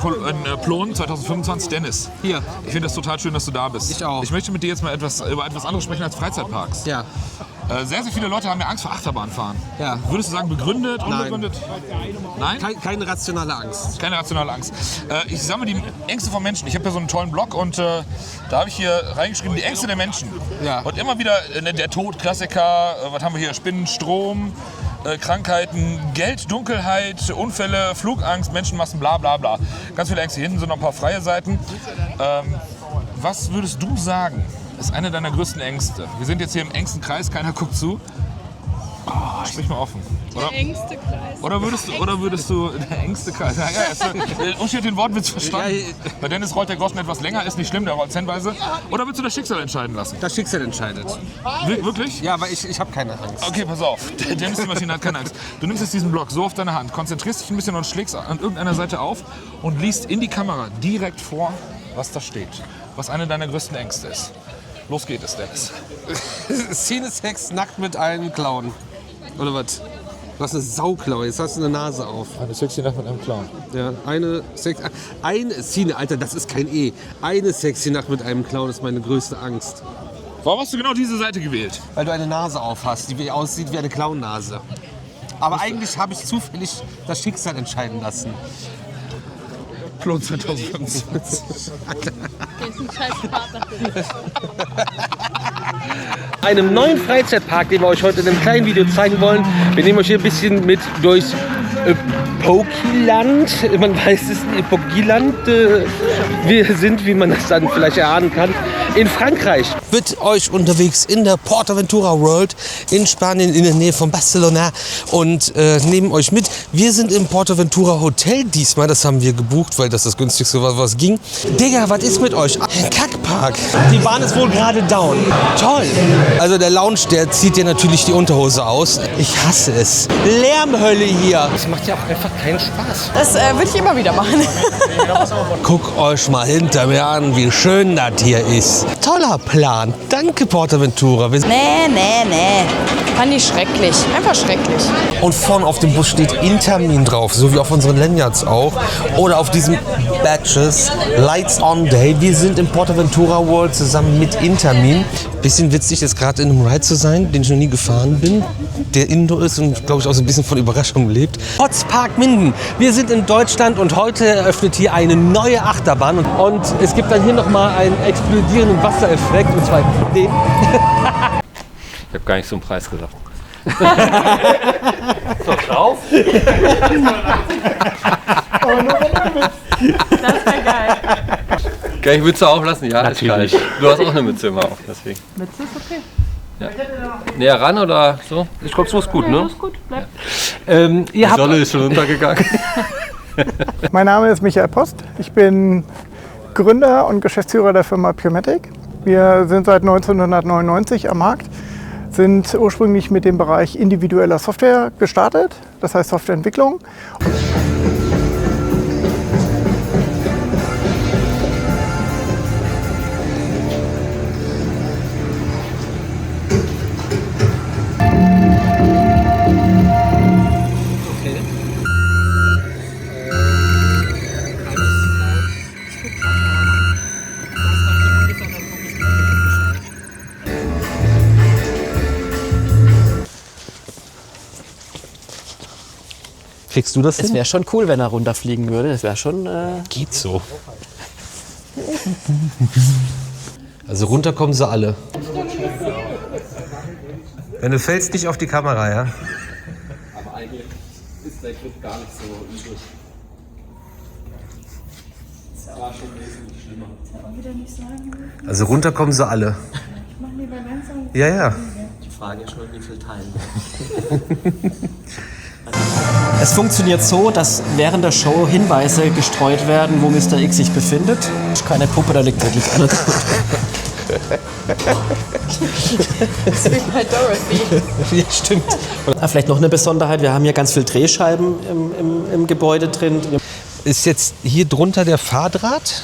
Speaker 14: Plon 2025. Dennis.
Speaker 6: Hier.
Speaker 14: Ich finde das total schön, dass du da bist.
Speaker 6: Ich auch.
Speaker 14: Ich möchte mit dir jetzt mal über etwas anderes sprechen als Freizeitparks.
Speaker 6: Ja.
Speaker 14: Sehr, sehr viele Leute haben ja Angst vor Achterbahnfahren.
Speaker 6: Ja.
Speaker 14: Würdest du sagen, begründet, unbegründet? Nein?
Speaker 6: Keine rationale Angst.
Speaker 14: Keine rationale Angst. Ich sammle die Ängste von Menschen. Ich habe ja so einen tollen Blog und da habe ich hier reingeschrieben, die Ängste der Menschen.
Speaker 6: Ja.
Speaker 14: Und immer wieder der Tod, Klassiker, was haben wir hier? Spinnen, Strom, Krankheiten, Geld, Dunkelheit, Unfälle, Flugangst, Menschenmassen, bla bla bla. Ganz viele Ängste. Hinten sind noch ein paar freie Seiten. Was würdest du sagen, ist eine deiner größten Ängste? Wir sind jetzt hier im engsten Kreis, keiner guckt zu. Oh, sprich mal offen. Oder?
Speaker 8: Der engste Kreis.
Speaker 14: Oder würdest du der engste Kreis? Ja, Uschi hat den Wortwitz verstanden. Bei Dennis rollt der Groschen etwas länger, ist nicht schlimm, der rollt zenweise. Oder willst du das Schicksal entscheiden lassen?
Speaker 6: Das Schicksal entscheidet.
Speaker 14: Wirklich?
Speaker 6: Ja, aber ich habe keine Angst.
Speaker 14: Okay, pass auf. Dennis die Maschine hat keine Angst. Du nimmst jetzt diesen Block so auf deine Hand, konzentrierst dich ein bisschen und schlägst an irgendeiner Seite auf und liest in die Kamera direkt vor, was da steht. Was eine deiner größten Ängste ist. Los geht es, Dennis.
Speaker 6: Szene-Sex nackt mit einem Clown. Oder was? Du hast eine Sauklaue, jetzt hast du eine Nase auf.
Speaker 14: Eine sexy Nacht mit einem Clown.
Speaker 6: Ja, eine Szene, Alter, das ist kein E. Eine sexy Nacht mit einem Clown ist meine größte Angst.
Speaker 14: Warum hast du genau diese Seite gewählt?
Speaker 6: Weil du eine Nase auf hast, die aussieht wie eine Clownnase. Aber eigentlich habe ich zufällig das Schicksal entscheiden lassen.
Speaker 14: Plon 2025.
Speaker 6: Einem neuen Freizeitpark, den wir euch heute in einem kleinen Video zeigen wollen. Wir nehmen euch hier ein bisschen mit durchs Pokiland. Man weiß es nicht, Pokiland. Wir sind, wie man das dann vielleicht erahnen kann, in Frankreich. Mit euch unterwegs in der PortAventura World in Spanien in der Nähe von Barcelona und nehmen euch mit. Wir sind im PortAventura Hotel diesmal, das haben wir gebucht, weil das das günstigste war, was ging. Digga, was ist mit euch? Ein Kackpark. Die Bahn ist wohl gerade down. Toll. Also der Lounge, der zieht dir natürlich die Unterhose aus. Ich hasse es. Lärmhölle hier. Das macht ja auch einfach keinen Spaß.
Speaker 10: Das würde ich immer wieder machen.
Speaker 6: Guckt euch mal hinter mir an, wie schön das hier ist. Toller Plan. Danke, PortAventura.
Speaker 10: Nee. Fand ich schrecklich. Einfach schrecklich.
Speaker 6: Und vorne auf dem Bus steht Intermin drauf, so wie auf unseren Lanyards auch. Oder auf diesen Badges, Lights on Day. Wir sind im PortAventura World zusammen mit Intermin. Bisschen witzig, jetzt gerade in einem Ride zu sein, den ich noch nie gefahren bin. Der Indoor ist und, glaube ich, auch so ein bisschen von Überraschung lebt. Hotzpark Minden. Wir sind in Deutschland und heute eröffnet hier eine neue Achterbahn. Und es gibt dann hier nochmal einen explodierenden Wassereffekt. Und zwar den.
Speaker 15: Ich habe gar nicht so einen Preis gesagt.
Speaker 6: So, drauf?
Speaker 8: Das wäre geil.
Speaker 15: Kann ich Mütze auflassen? Ja, natürlich. Ist kalt. Du hast auch eine Mütze immer auf, deswegen.
Speaker 8: Mütze ist okay.
Speaker 15: Ja. Näher ran oder so?
Speaker 6: Ich glaube, so ist gut, ne?
Speaker 8: Ja, ist gut. Bleib.
Speaker 15: Die Sonne ist schon untergegangen.
Speaker 16: Mein Name ist Michael Post. Ich bin Gründer und Geschäftsführer der Firma Purematic. Wir sind seit 1999 am Markt, sind ursprünglich mit dem Bereich individueller Software gestartet, das heißt Softwareentwicklung.
Speaker 6: Kriegst du das hin?
Speaker 18: Es wäre schon cool, wenn er runterfliegen würde. Das wäre schon...
Speaker 6: Geht so. Also runter kommen sie alle. Wenn du fällst, nicht auf die Kamera, ja?
Speaker 15: Aber eigentlich ist der Grip gar nicht so übel. Das war schon wesentlich schlimmer.
Speaker 6: Also runter kommen sie alle. Ja, ja.
Speaker 18: Die Frage ist nur, wie viel teilen. Es funktioniert so, dass während der Show Hinweise gestreut werden, wo Mr. X sich befindet. Keine Puppe, da liegt wirklich einer drunter.
Speaker 10: Das ist wie bei Dorothy.
Speaker 18: Ja, stimmt. Vielleicht noch eine Besonderheit, wir haben hier ganz viele Drehscheiben im Gebäude drin.
Speaker 6: Ist jetzt hier drunter der Fahrdraht?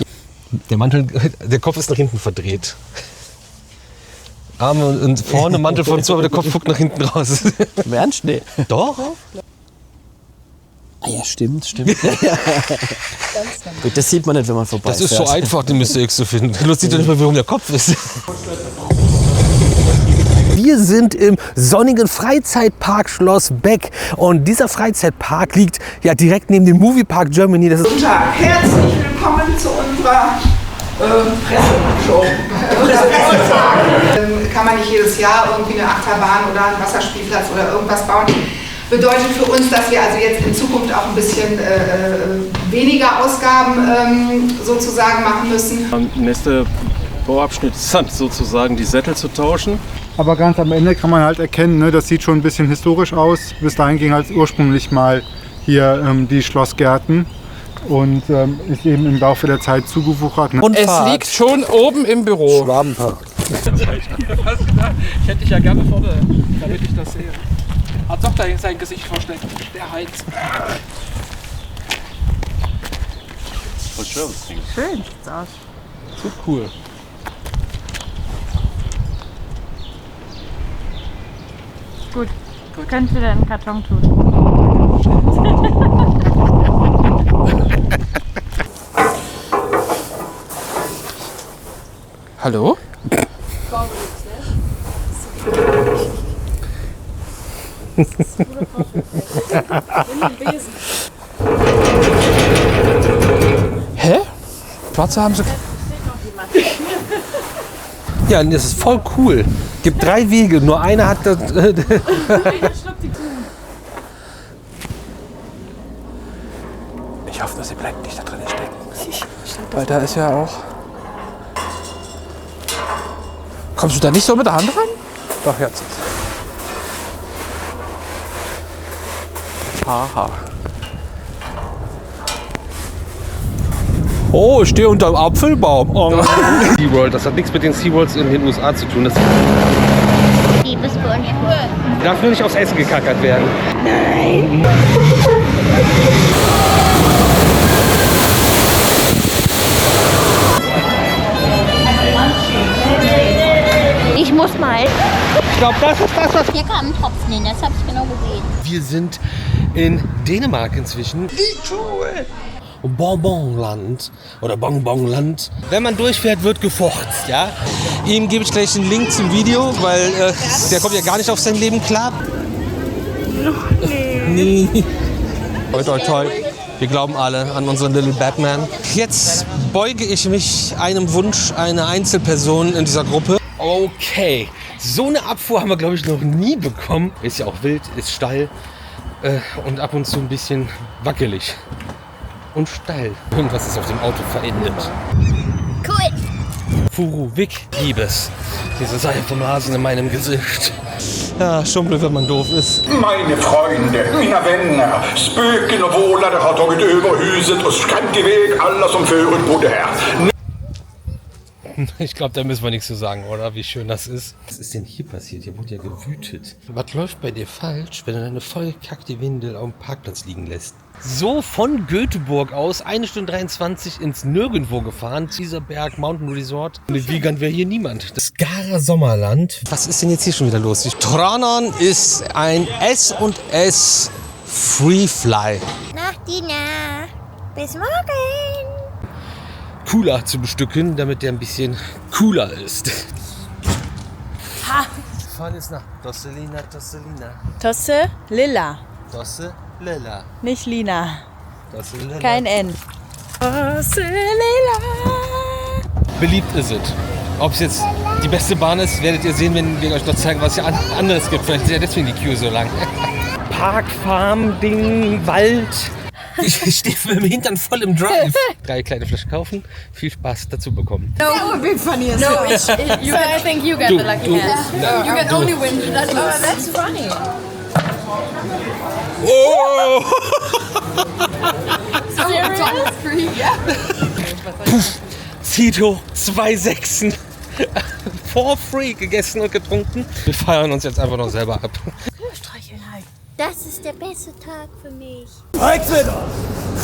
Speaker 6: Der Kopf ist nach hinten verdreht. Arme und vorne Mantel von zu, aber der Kopf guckt nach hinten raus.
Speaker 18: Ernst? Nee.
Speaker 6: Doch?
Speaker 18: Ah ja, stimmt. Gut, das sieht man nicht, wenn man vorbei
Speaker 6: Das ist so einfach, den Mr. X zu finden. Du siehst doch nicht mal, warum der Kopf ist. Wir sind im sonnigen Freizeitpark Schloss Beck und dieser Freizeitpark liegt ja direkt neben dem Moviepark Germany. Das ist
Speaker 3: Guten Tag, herzlich willkommen zu unserer Presseshow. Kann man nicht jedes Jahr irgendwie eine Achterbahn oder einen Wasserspielplatz oder irgendwas bauen. Bedeutet für uns, dass wir also jetzt in Zukunft auch ein bisschen weniger Ausgaben sozusagen machen müssen.
Speaker 5: Nächster Bauabschnitt ist dann sozusagen die Sättel zu tauschen.
Speaker 16: Aber ganz am Ende kann man halt erkennen, ne, das sieht schon ein bisschen historisch aus. Bis dahin ging halt ursprünglich mal hier die Schlossgärten und ist eben im Laufe der Zeit zugewuchert. Ne?
Speaker 9: Und es liegt schon oben im Büro.
Speaker 6: Schwabenpark.
Speaker 9: Ich hätte dich ja gerne vorne, damit ich das sehe. Hat doch dahin sein Gesicht versteckt, der Heinz.
Speaker 7: Voll schön, das Ding.
Speaker 8: Schön sieht's aus.
Speaker 9: So cool.
Speaker 8: Gut. Könnt wieder in den Karton tun.
Speaker 9: Hallo? Hä? Schwarze haben sie.
Speaker 6: Ja, das ist voll cool. Gibt 3 Wege, nur einer hat das.
Speaker 9: Ich hoffe, dass sie bleibt nicht da drin stecken. Weil da ist ja auch. Kommst du da nicht so mit der Hand ran? Doch, jetzt. Haha.
Speaker 6: Oh, ich stehe unter dem Apfelbaum. Oh. SeaWorld, das hat nichts mit den SeaWorlds in den USA zu tun. Das
Speaker 11: Liebes SpongeBob.
Speaker 6: darf nur nicht aufs Essen gekackert werden.
Speaker 11: Nein. Ich muss mal.
Speaker 6: Ich glaube, das ist das, was...
Speaker 11: Hier kam ein Tropfen hin, das habe ich genau gesehen.
Speaker 6: Wir sind in Dänemark inzwischen. Wie cool! Bonbonland oder Bonbonland. Wenn man durchfährt, wird gefurzt, ja? Ihm gebe ich gleich einen Link zum Video, weil der kommt ja gar nicht auf sein Leben klar. Nee. Toi, toi, toi. Wir glauben alle an unseren Little Batman. Jetzt beuge ich mich einem Wunsch einer Einzelperson in dieser Gruppe. Okay, so eine Abfuhr haben wir, glaube ich, noch nie bekommen. Ist ja auch wild, ist steil und ab und zu ein bisschen wackelig. Und steil. Irgendwas ist auf dem Auto verendet.
Speaker 11: Cool.
Speaker 6: Furu, Wick, Liebes. Diese Seife im Rasen in meinem Gesicht. Ja, schon blöd, wenn man doof ist.
Speaker 19: Meine Freunde, mina vänner, spöken och vålare har tagit över huset och skrämt iväg alla som förut bodde här.
Speaker 6: Ich glaube, da müssen wir nichts zu sagen, oder? Wie schön das ist. Was ist denn hier passiert? Hier wurde ja gewütet. Was läuft bei dir falsch, wenn du eine vollgekackte Windel auf dem Parkplatz liegen lässt? So von Göteborg aus 1 Stunde 23 ins Nirgendwo gefahren. Dieser Berg Mountain Resort. Mit Wiegand wäre hier niemand. Das Skara Sommerland. Was ist denn jetzt hier schon wieder los? Tranan ist ein S&S Freefly.
Speaker 11: Nacht, Dina. Bis morgen.
Speaker 6: Cooler zu bestücken, damit der ein bisschen cooler ist.
Speaker 11: Ha.
Speaker 6: Wir fahren jetzt nach Tosselina.
Speaker 10: Tosse Lilla.
Speaker 6: Tosse Lilla.
Speaker 10: Nicht Lina.
Speaker 6: Tosse Lilla.
Speaker 10: Kein N. Tosse Lilla.
Speaker 6: Beliebt ist es. Ob es jetzt die beste Bahn ist, werdet ihr sehen, wenn wir euch noch zeigen, was es hier anderes gibt. Vielleicht ist ja deswegen die Queue so lang. Park, Farm, Ding, Wald. Ich stehe mit dem Hintern voll im Drive. 3 kleine Flaschen kaufen, viel Spaß dazu bekommen.
Speaker 8: No, that would be funny as
Speaker 11: No,
Speaker 8: I think you get the lucky hand.
Speaker 6: No,
Speaker 8: You can
Speaker 6: du.
Speaker 8: only win. That's funny.
Speaker 6: Oh!
Speaker 8: Serious? Yeah.
Speaker 6: Zito, 2 Sechsen. For free gegessen und getrunken. Wir feiern uns jetzt einfach noch selber ab.
Speaker 11: Das ist der beste Tag für mich.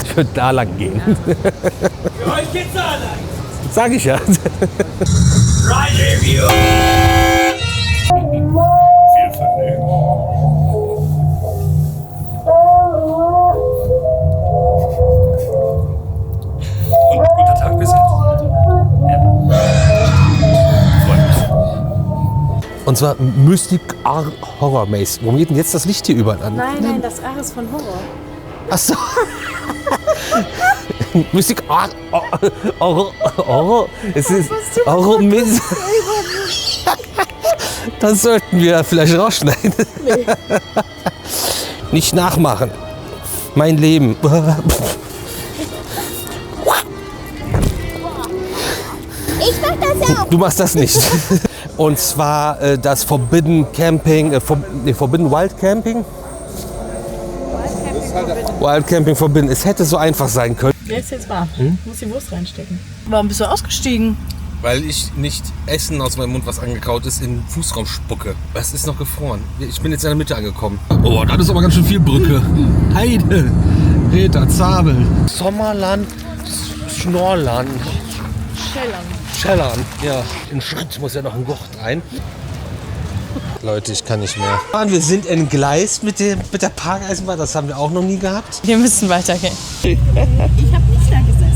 Speaker 6: Ich würde da lang gehen.
Speaker 11: Für euch geht's da lang.
Speaker 6: Sag ich ja.
Speaker 11: Right Review.
Speaker 19: Viel Vergnügen.
Speaker 6: Und zwar Mystic Horror Maze. Warum geht denn jetzt das Licht hier überall an?
Speaker 10: Nein, das R ist von Horror.
Speaker 6: Achso. Mystic Horror. Es ist Horror Maze. Das sollten wir vielleicht rausschneiden. Nee. Nicht nachmachen. Mein Leben.
Speaker 11: Ich mach das auch.
Speaker 6: Du machst das nicht. Und zwar das Forbidden Camping, Forbidden Wild Camping. Wild Camping Forbidden. Es hätte so einfach sein können.
Speaker 10: Jetzt wahr. Du musst die Wurst reinstecken. Warum bist du ausgestiegen?
Speaker 6: Weil ich nicht Essen aus meinem Mund, was angekaut ist, in den Fußraum spucke. Es ist noch gefroren. Ich bin jetzt in der Mitte angekommen. Oh, das ist aber ganz schön viel Brücke. Heide, Peter, Zabel. Sommerland, Schnorrland. Schellern, ja. In Schritt muss ja noch ein Gurt rein. Leute, ich kann nicht mehr. Wir sind entgleist mit der Parkeisenbahn. Das haben wir auch noch nie gehabt.
Speaker 10: Wir müssen weitergehen.
Speaker 11: Ich habe nicht da gesessen.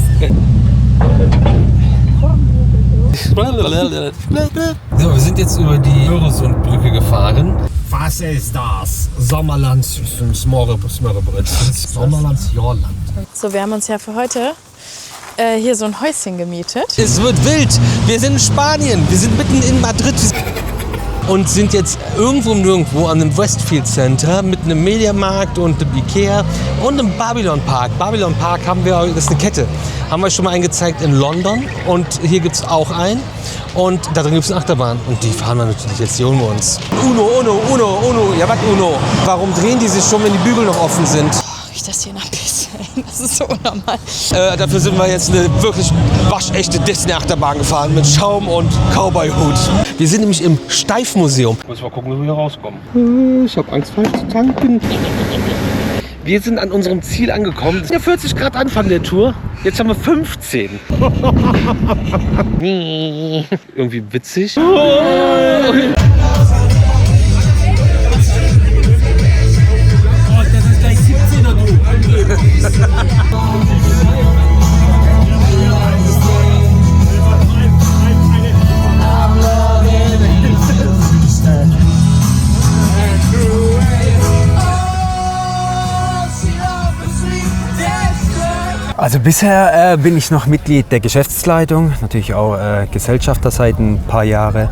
Speaker 6: So, wir sind jetzt über die Öresundbrücke gefahren. Was ist das? Sommerland Smørrebrød. Sommerlands Jorland.
Speaker 10: So, wir haben uns ja für heute hier so ein Häuschen gemietet.
Speaker 6: Es wird wild. Wir sind in Spanien. Wir sind mitten in Madrid. Und sind jetzt irgendwo nirgendwo an einem Westfield Center mit einem Mediamarkt und einem Ikea und einem Babylon Park. Babylon Park haben wir, das ist eine Kette, haben wir schon mal einen gezeigt in London und hier gibt es auch einen und da drin gibt es eine Achterbahn und die fahren wir natürlich jetzt, hier holen wir uns. Uno, ja was Uno? Warum drehen die sich schon, wenn die Bügel noch offen sind?
Speaker 10: Riecht das hier nach Pisse? Das ist so unnormal.
Speaker 6: Dafür sind wir jetzt eine wirklich waschechte Disney-Achterbahn gefahren mit Schaum und Cowboy-Hut. Wir sind nämlich im Steifmuseum. Müssen wir gucken, wie wir hier rauskommen. Ich habe Angst, falsch zu tanken. Wir sind an unserem Ziel angekommen. Ja, 40 Grad Anfang der Tour. Jetzt haben wir 15. Irgendwie witzig.
Speaker 9: Also bisher bin ich noch Mitglied der Geschäftsleitung, natürlich auch Gesellschafter seit ein paar Jahren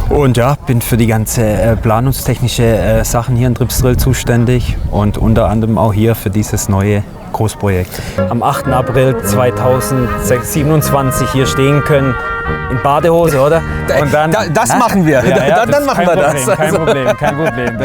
Speaker 9: und ja, bin für die ganze planungstechnische Sachen hier in Tripsdrill zuständig und unter anderem auch hier für dieses neue Großprojekt. Am 8. April 2027 hier stehen können, in Badehose, oder? Und dann,
Speaker 6: das machen wir.
Speaker 9: Ja,
Speaker 6: dann machen wir das.
Speaker 9: Kein Problem.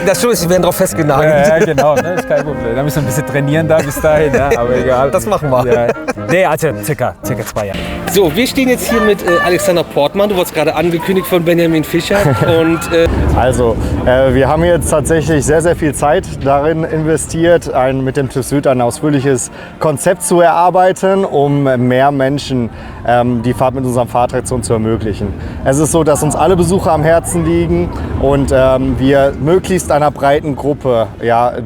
Speaker 6: Das Schöne ist, wir werden darauf festgenagelt.
Speaker 9: Ja, genau, ne, ist kein Problem. Da müssen wir ein bisschen trainieren da bis dahin, ja, aber egal.
Speaker 6: Das machen wir.
Speaker 9: Ja. Nee, also circa 2 Jahre.
Speaker 6: So, wir stehen jetzt hier mit Alexander Portmann. Du wurdest gerade angekündigt von Benjamin Fischer. Und,
Speaker 4: also, wir haben jetzt tatsächlich sehr, sehr viel Zeit darin investiert, mit dem TÜV Süd ein ausführliches Konzept zu erarbeiten, um mehr Menschen die Fahrt mit unserem Fahrtradzone zu ermöglichen. Es ist so, dass uns alle Besucher am Herzen liegen und wir möglichst einer breiten Gruppe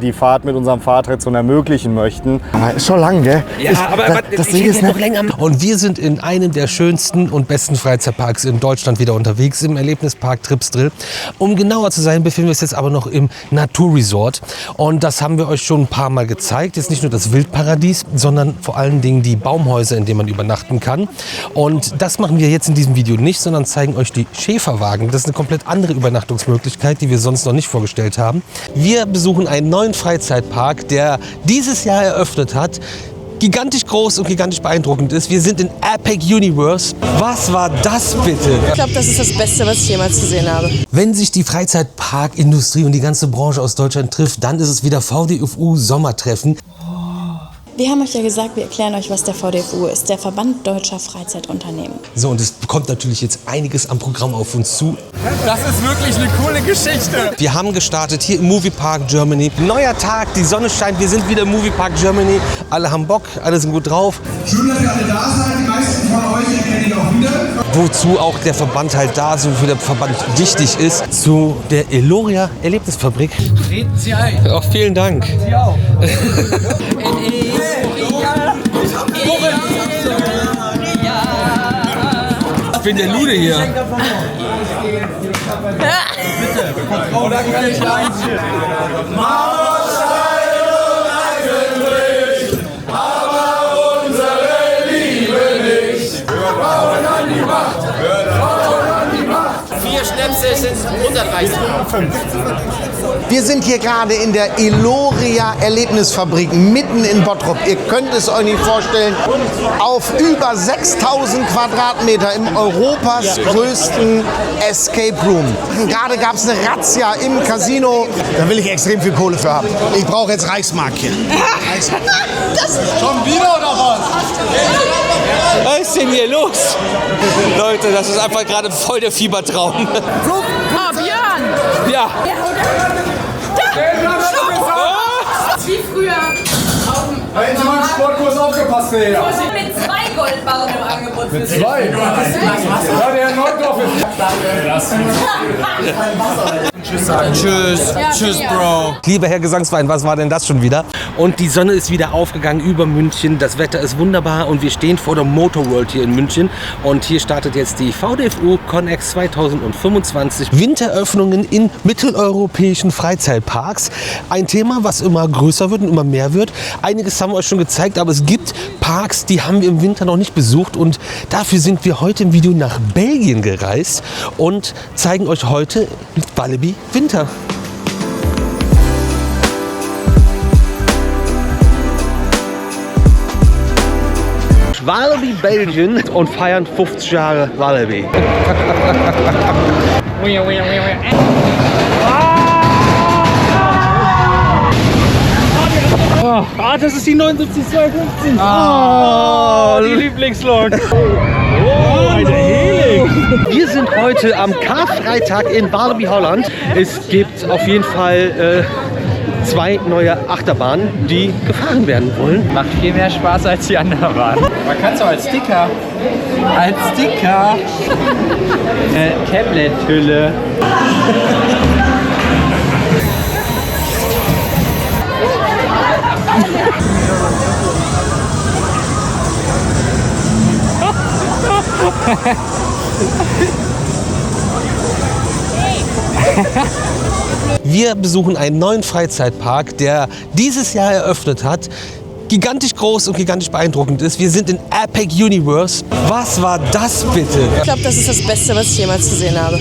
Speaker 4: die Fahrt mit unserem Fahrtradzone ermöglichen möchten. Aber ist schon lang, gell?
Speaker 6: Ja, das Ding ist noch länger. Und wir sind in einem der schönsten und besten Freizeitparks in Deutschland wieder unterwegs, im Erlebnispark Tripsdrill. Um genauer zu sein, befinden wir uns jetzt aber noch im Naturresort. Und das haben wir euch schon ein paar Mal gezeigt. Jetzt nicht nur das Wildparadies, sondern vor allen Dingen die Baumhäuser, in denen man übernachten kann. Und das machen wir jetzt in diesem Video nicht, sondern zeigen euch die Schäferwagen. Das ist eine komplett andere Übernachtungsmöglichkeit, die wir sonst noch nicht vorgestellt haben. Wir besuchen einen neuen Freizeitpark, der dieses Jahr eröffnet hat. Gigantisch groß und gigantisch beeindruckend ist. Wir sind in Epic Universe. Was war das bitte?
Speaker 10: Ich glaube, das ist das Beste, was ich jemals gesehen habe.
Speaker 6: Wenn sich die Freizeitparkindustrie und die ganze Branche aus Deutschland trifft, dann ist es wieder VDFU Sommertreffen.
Speaker 10: Wir haben euch ja gesagt, wir erklären euch, was der VDFU ist, der Verband Deutscher Freizeitunternehmen.
Speaker 6: So, und es kommt natürlich jetzt einiges am Programm auf uns zu.
Speaker 17: Das ist wirklich eine coole Geschichte.
Speaker 6: Wir haben gestartet hier im Moviepark Germany. Neuer Tag, die Sonne scheint, wir sind wieder im Moviepark Germany. Alle haben Bock, alle sind gut drauf.
Speaker 12: Schön, dass ihr alle da seid. Die meisten von euch erkennen ihn auch wieder.
Speaker 6: Wozu auch der Verband halt da, so wie der Verband wichtig ist, zu der Eloria Erlebnisfabrik.
Speaker 17: Treten Sie ein.
Speaker 6: Auch vielen Dank.
Speaker 17: Sie auch.
Speaker 6: Ich bin der Lude hier.
Speaker 21: Bitte. Oder kann ich einziehen?
Speaker 12: Aber unsere Liebe nicht. Wir brauchen an die Macht. Wir brauchen an die Macht.
Speaker 18: 4 Schnäpse sind 130.
Speaker 21: 5.
Speaker 13: Wir sind hier gerade in der Eloria Erlebnisfabrik mitten in Bottrop. Ihr könnt es euch nicht vorstellen, auf über 6000 Quadratmeter im Europas größten Escape Room. Gerade gab es eine Razzia im Casino. Da will ich extrem viel Kohle für haben. Ich brauche jetzt Reichsmark hier.
Speaker 21: Schon wieder oder was?
Speaker 6: Was ist denn hier los? Leute, das ist einfach gerade voll der Fiebertraum.
Speaker 21: Oh, Björn!
Speaker 6: Ja.
Speaker 21: Wie früher.
Speaker 12: Hätten Sie mal im Sportkurs aufgepasst, ey.
Speaker 21: Mit 2 Goldbarren im Angebot.
Speaker 12: Mit 2? Ja, der Herr Neudorf ist...
Speaker 6: Tschüss. Tschüss, Bro. Lieber Herr Gesangsverein, was war denn das schon wieder? Und die Sonne ist wieder aufgegangen über München. Das Wetter ist wunderbar und wir stehen vor der Motor World hier in München. Und hier startet jetzt die VDFU Connex 2025. Winteröffnungen in mitteleuropäischen Freizeitparks. Ein Thema, was immer größer wird und immer mehr wird. Einiges haben wir euch schon gezeigt, aber es gibt Parks, die haben wir im Winter noch nicht besucht. Und dafür sind wir heute im Video nach Belgien gereist und zeigen euch heute Walibi Winter. Walibi Belgien und feiern 50 Jahre Walibi. Das ist die 79215. Die Lieblingslok. Eine Helix. Wir sind heute am Karfreitag in Walibi Holland. Es gibt auf jeden Fall 2 neue Achterbahnen, die gefahren werden wollen.
Speaker 17: Macht viel mehr Spaß als die anderen Bahnen. Man kann es auch als Sticker. Als Sticker. Tablet-Hülle.
Speaker 6: Wir besuchen einen neuen Freizeitpark, der dieses Jahr eröffnet hat. Gigantisch groß und gigantisch beeindruckend ist. Wir sind in Epic Universe. Was war das bitte?
Speaker 10: Ich glaube, das ist das Beste, was ich jemals gesehen habe.